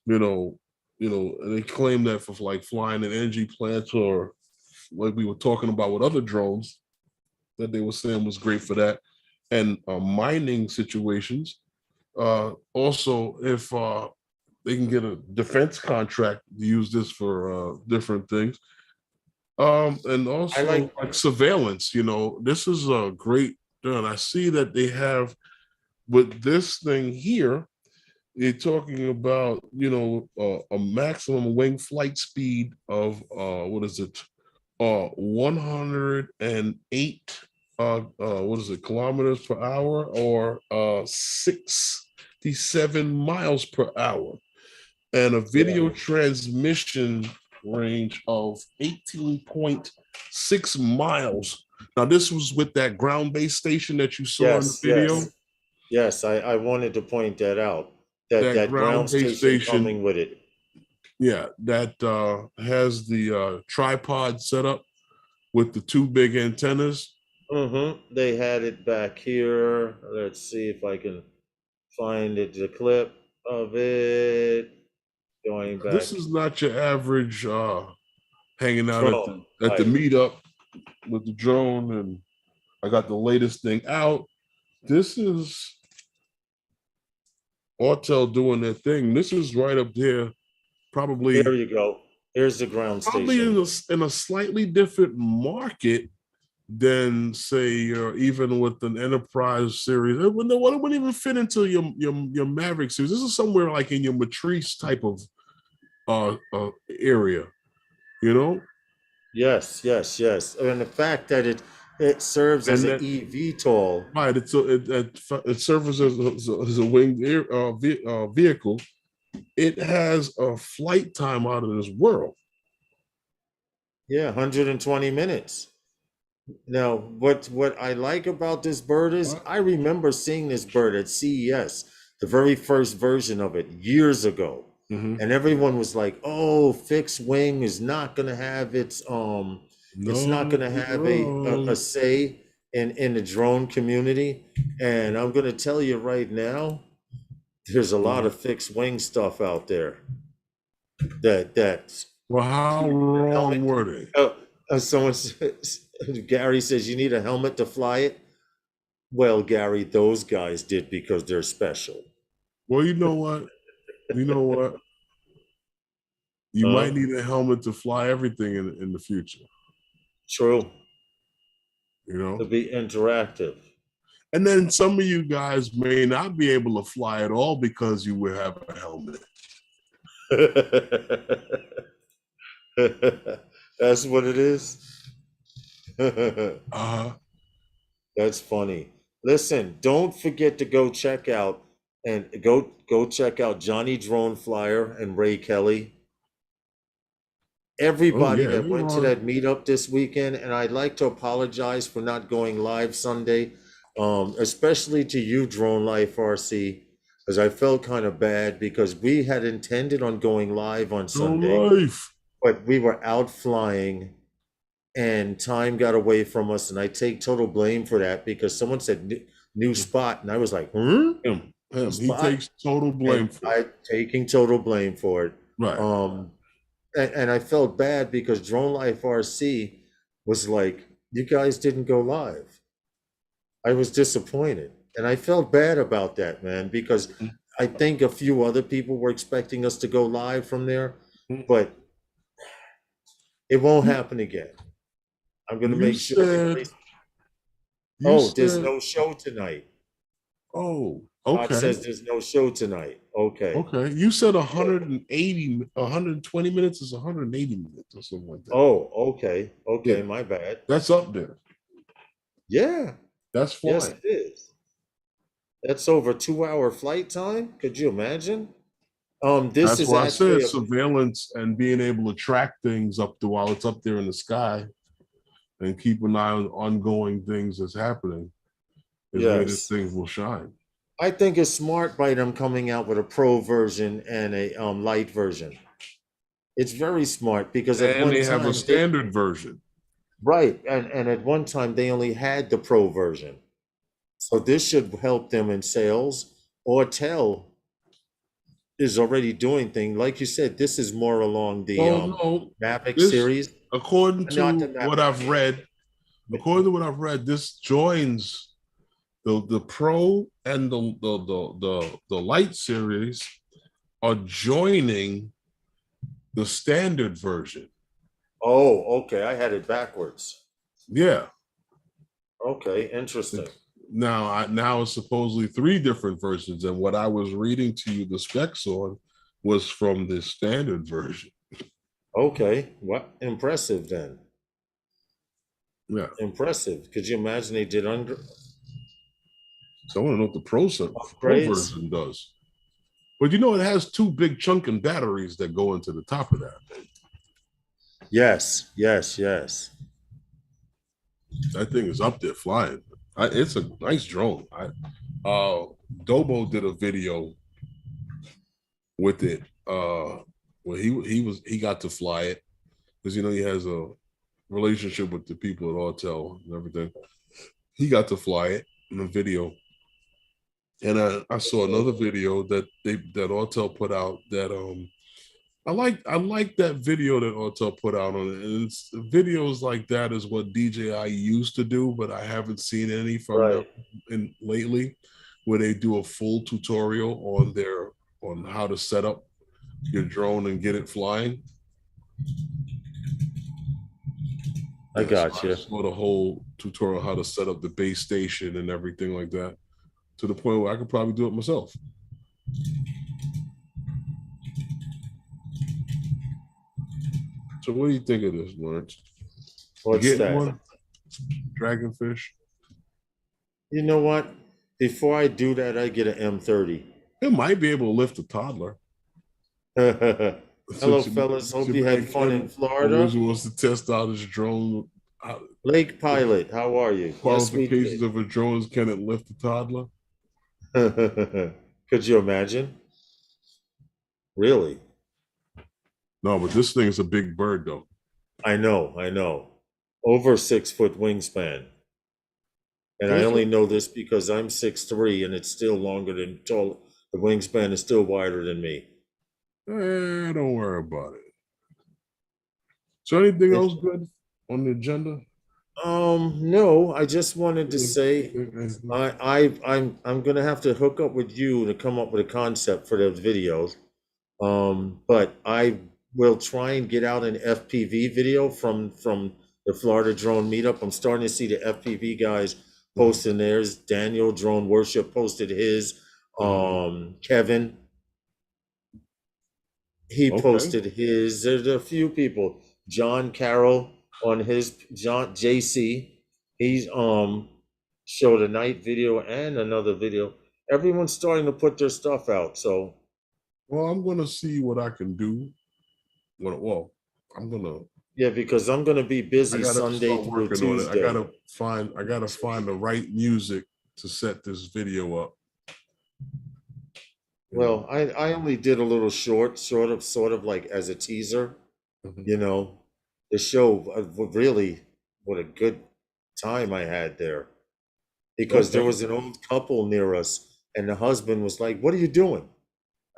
know and they claim that for like flying in energy plants, or like we were talking about with other drones, that they were saying was great for that, and mining situations. Also, if they can get a defense contract to use this for different things. And I also like. like surveillance, this is a great done. I see that they have with this thing here, you're talking about, a maximum wing flight speed of what is it? 108 what is it, kilometers per hour, or 67 miles per hour, and a video Yeah. transmission range of 18.6 miles. Now, this was with that ground-based station that you saw in the Yes, video. yes, yes. I wanted to point that out. That That that ground ground-based station station, coming with it. yeah, that has the tripod set up with the two big antennas. They had it back here. Let's see if I can find it. The clip of it going back. This is not your average hanging out at the Drone. Right. meetup with the drone, and I got the latest thing out. This is Autel doing their thing. This is right up there, Here probably you go. Here's the ground probably station. in a slightly different market than say even with an enterprise series. It wouldn't even fit into your Maverick series. This is somewhere like in your Matrice type of area, you know. Yes, yes, yes. And the fact that it serves as And an that eVTOL. right, it serves as a winged vehicle. It has a flight time out of this world. Yeah, 120 minutes. Now, what I like about this bird is I remember seeing this bird at CES, the very first version of it years ago. Mm-hmm. And everyone was like, "Oh, fixed wing is not going to have it's not No, going to you're have a wrong. say in the drone community." And I'm going to tell you right now, there's a lot Mhm. of fixed wing stuff out there that Well, how wrong helmet. were they? Oh, someone says, Gary says you need a helmet to fly it. Well, Gary, those guys did because they're special. Well, you know what? You know what? You Huh? might need a helmet to fly everything in the future, True. you To know? be interactive. And then some of you guys may not be able to fly at all because you will have a helmet. That's what it is. Uh-huh. That's funny. Listen, don't forget to go check out Johnny Drone Flyer and Ray Kelly. Oh, Everybody yeah. that They're went to on. that meetup this weekend, and I'd like to apologize for not going live Sunday, especially to you, Drone Life RC, because I felt kind of bad because we had intended on going live on No Sunday, life. but we were out flying and time got away from us, and I take total blame for that because someone said new spot, and I was like, hmm, new Him. He spot, takes total blame and for it. I taking total blame for it. Right. Um, and I felt bad because Drone Life RC was like, you guys didn't go live. I was disappointed. And I felt bad about that, man, because I think a few other people were expecting us to go live from there, but it won't You, happen again. I'm going to you make sure said, everybody. you Oh, there's said, no show tonight. oh, Todd okay. says there's no show tonight. Okay. Okay. You said Good. 180, 120 minutes is 180 minutes or something like that. Oh, okay. Yeah, Okay, my bad. that's up there. Yeah. That's Yes, flying. it is. That's over 2 hour flight time. Could you imagine? This That's is why I actually said a surveillance and being able to track things up to while it's up there in the sky and keep an eye on ongoing things that's happening is where this yes. thing will shine. I think it's smart by them coming out with a pro version and a light version. It's very smart because at And one they have a time they standard version. right, and at one time they only had the pro version. So this should help them in sales. Or tell is already doing things. Like you said, this is more along the Well, no, Mavic this, series. according Not the to what Mavic. I've read, this joins the Pro and the Light series are joining the standard version. Oh, okay. I had it backwards. Yeah. Okay, interesting. Now it's supposedly three different versions, and what I was reading to you the specs on was from the standard version. Okay, what impressive then. Yeah. Impressive. Could you imagine they did under So I want to know what the pro upgrades? version does. But you know, it has two big chunking batteries that go into the top of that. Yes, yes, yes. That thing is up there flying. It's a nice drone. Dobo did a video with it. Where he got to fly it because he has a relationship with the people at Autel and everything. He got to fly it in a video, and I saw another video that Autel put out that I like that video that Autel put out on it. And videos like that is what DJI used to do, but I haven't seen any from them Right. in lately, where they do a full tutorial on how to set up your drone and get it flying. I Yeah, so got I you. saw the whole tutorial how to set up the base station and everything like that, to the point where I could probably do it myself. So what do you think of this, Lawrence? You What's getting that? one? Dragonfish? You know what? Before I do that, I get an M30. It might be able to lift a toddler. Hello, fellas. Hope Your you had man fun in Ken Florida. originally wants to test out his drone. Lake The Pilot, how are you? Yes, we qualifications of a drone is, can it lift a toddler? did. Could you imagine? Really? No, but this thing is a big bird though. I know, I know. Over 6 foot wingspan. And I It's a, only know this because I'm 6'3" and it's still longer than tall. The wingspan is still wider than me. don't worry about it. So anything It, else good on the agenda? no, I just wanted to say I'm gonna have to hook up with you to come up with a concept for those videos. But I will try and get out an FPV video from the Florida Drone Meetup. I'm starting to see the FPV guys posting theirs. Daniel Drone Worship posted his. Kevin, he Okay. posted his. There's a few people. John Carroll on his John JC. He's showed a night video and another video. Everyone's starting to put their stuff out. So Well, I'm gonna see what I can do. Well, I'm gonna. yeah, because I'm gonna be I busy gotta Sunday start through working on it. Tuesday. I gotta find the right music to set this video up. You know. Well, I only did a little short, sort of like as a teaser, Mhm. you know. The show really what a good time I had there because there Okay. was an old couple near us and the husband was like, "What are you doing?"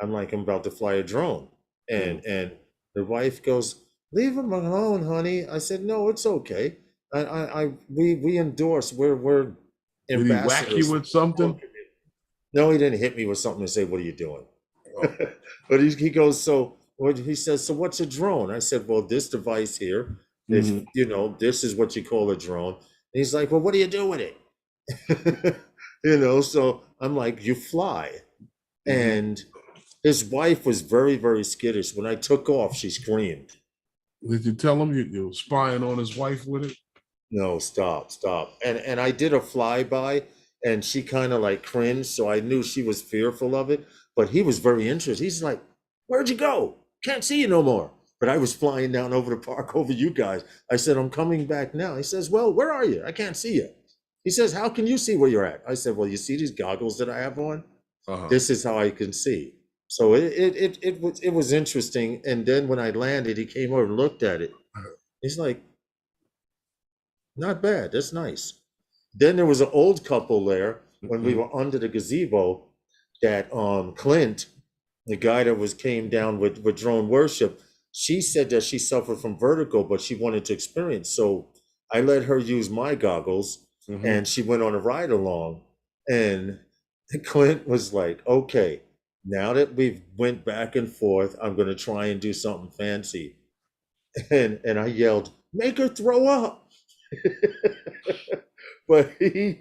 I'm like, "I'm about to fly a drone." Mhm. And the wife goes, "Leave him alone, honey." I said, "No, it's okay. We endorse. We're Did he whack you ambassadors for with the drone something? No, he didn't hit me with something and say, "What are you doing?" Oh. But he goes, "So what?" He says, "So what's a drone?" I said, "Well, this device here, if Mhm. you know, this is what you call a drone." And he's like, "Well, what do you do with it?" So I'm like, "You fly." Mhm. And his wife was very, very skittish. When I took off, she screamed. Did you tell him you were spying on his wife with it? No, stop, stop. And I did a flyby and she kind of like cringed, so I knew she was fearful of it, but he was very interested. He's like, "Where'd you go? Can't see you no more." But I was flying down over the park over you guys. I said, "I'm coming back now." He says, "Well, where are you? I can't see you." He says, "How can you see where you're at?" I said, "Well, you see these goggles that I have on? Uh-huh. This is how I can see." So it was interesting. And then when I landed, he came over and looked at it. He's like, "Not bad. That's nice." Then there was an old couple there when we Mhm. were under the gazebo that Clint, the guy that was came down with drone worship, she said that she suffered from vertigo, but she wanted to experience. So I let her use my goggles Mhm. and she went on a ride along. And Clint was like, "Okay, now that we've went back and forth, I'm gonna try and do something fancy." And I yelled, "Make her throw up." But he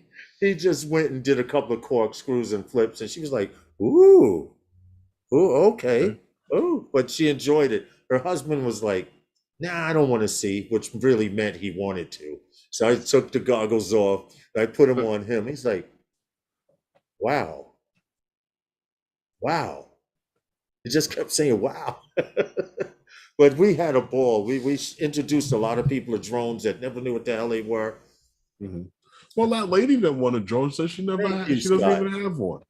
just went and did a couple of corkscrews and flips, and she was like, "Ooh, ooh, Okay. okay, ooh." But she enjoyed it. Her husband was like, "Nah, I don't want to see," which really meant he wanted to. So I took the goggles off. I put them on him. He's like, "Wow, wow." He just kept saying, "Wow." But we had a ball. We introduced a lot of people to drones that never knew what the hell they were. Mhm. Well, that lady that won a drone says Thank you, she doesn't even Scott. have one.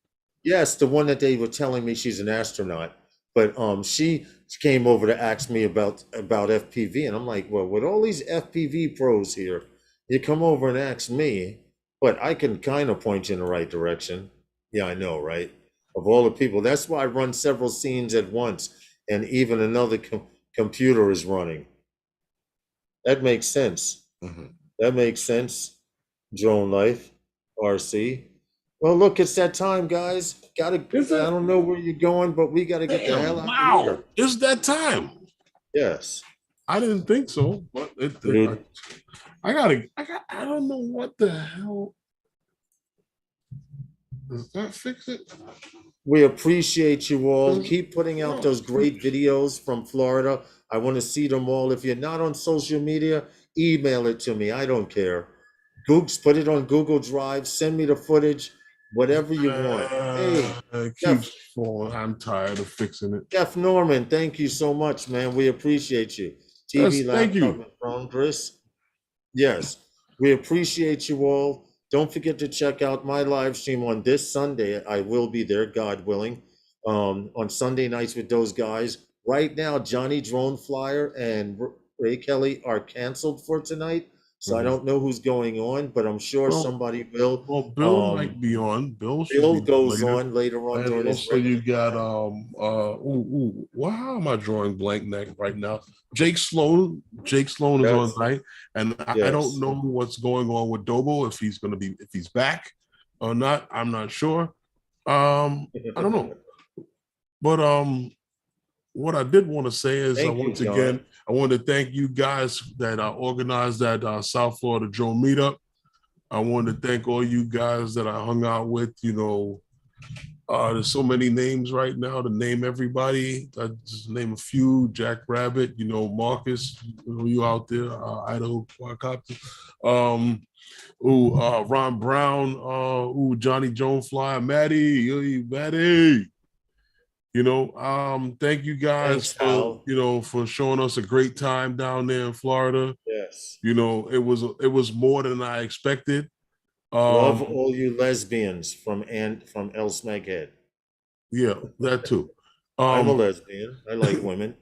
Yes, the one that they were telling me she's an astronaut, but she came over to ask me about FPV, and I'm like, "Well, with all these FPV pros here, you come over and ask me, but I can kind of point you in the right direction." Yeah, I know, right? Of all the people, that's why I run several scenes at once, and even another computer is running. That makes sense. Mhm. That makes sense. Drone life, RC. Well, look, it's that time, guys. Gotta, Is I it? don't know where you're going, but we gotta get the hell Damn! out of here. Wow! It's that time. Yes. I didn't think so, but Dude, I don't know what the hell. Does that fix it? we appreciate you all. Does- Keep putting out No. those great videos from Florida. I want to see them all. If you're not on social media, email it to me. I don't care. Google, put it on Google Drive. Send me the footage, whatever you want. Hey, It Jeff, keeps falling. I'm tired of fixing it. Jeff Norman, thank you so much, man. We appreciate you. Yes, TV thank laptop you. and phone, Chris. Yes, we appreciate you all. Don't forget to check out my live stream on this Sunday. I will be there, God willing, on Sunday nights with those guys. Right now, Johnny Drone Flyer and Ray Kelly are canceled for tonight, so I Mhm. don't know who's going on, but I'm sure Well, somebody will. Bill might be on. Bill should Bill be goes later. on later on And during his also you regular got time. well, how am I drawing blank neck right now? Jake Sloan is on Yes, tonight, and I don't yes. know what's going on with Dobo, if he's back or not. I'm not sure. I don't know. But what I did want to say is Thank you, once John. again, I want to thank you guys that organized that South Florida drone meetup. I want to thank all you guys that I hung out with. There's so many names right now to name everybody. I just name a few: Jack Rabbit, Marcus, you out there, Idaho Quadcopter. Ron Brown, Johnny Jones Fly, Maddie. Thank you guys Thanks, Hal. for showing us a great time down there in Florida. Yes. It was more than I expected. Love Um, all you lesbians from El Smeghead. yeah, that too. I'm a Um, lesbian. I like women.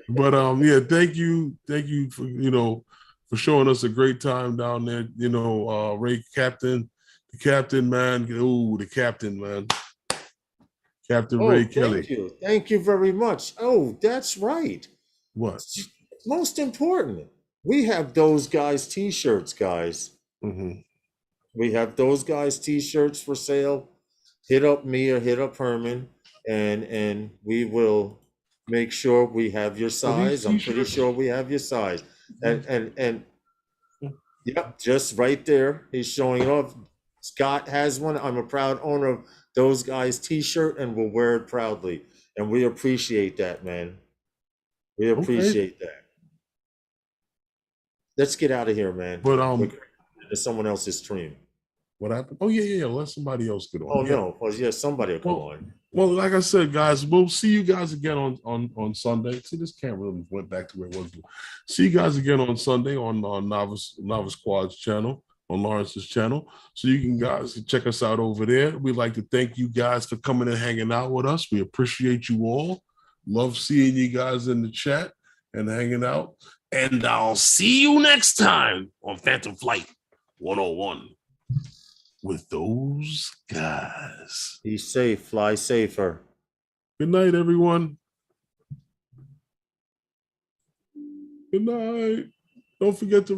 but yeah, thank you for showing us a great time down there. Ray the captain man, the captain man, Captain Ray Oh, Kelly. thank you very much. Oh, that's right. What? Most important, we have those guys' t-shirts, guys. Mm-hmm. We have those guys t-shirts for sale. Hit up me or hit up Herman, and we will make sure we have your Are these size. I'm pretty t-shirts? sure we have your size. And yep, just right there. He's showing it off. Scott has one. I'm a proud owner of those guys t-shirt and will wear it proudly. And we appreciate that, man. We Okay. appreciate that. Let's get out of here, man. But We're going to someone else's stream. what happened? Oh yeah. Let somebody else get on. Oh Yeah. no. Well, yeah, somebody will come Well, on. well, like I said, guys, we'll see you guys again on Sunday. See, this can't really went back to where it was. See you guys again on Sunday on Novice Squad's channel, on Lawrence's channel. So you can guys check us out over there. We'd like to thank you guys for coming and hanging out with us. We appreciate you all. Love seeing you guys in the chat and hanging out. And I'll see you next time on Phantom Flight 101 with those guys. Be safe, fly safer. Good night, everyone. Good night. Don't forget to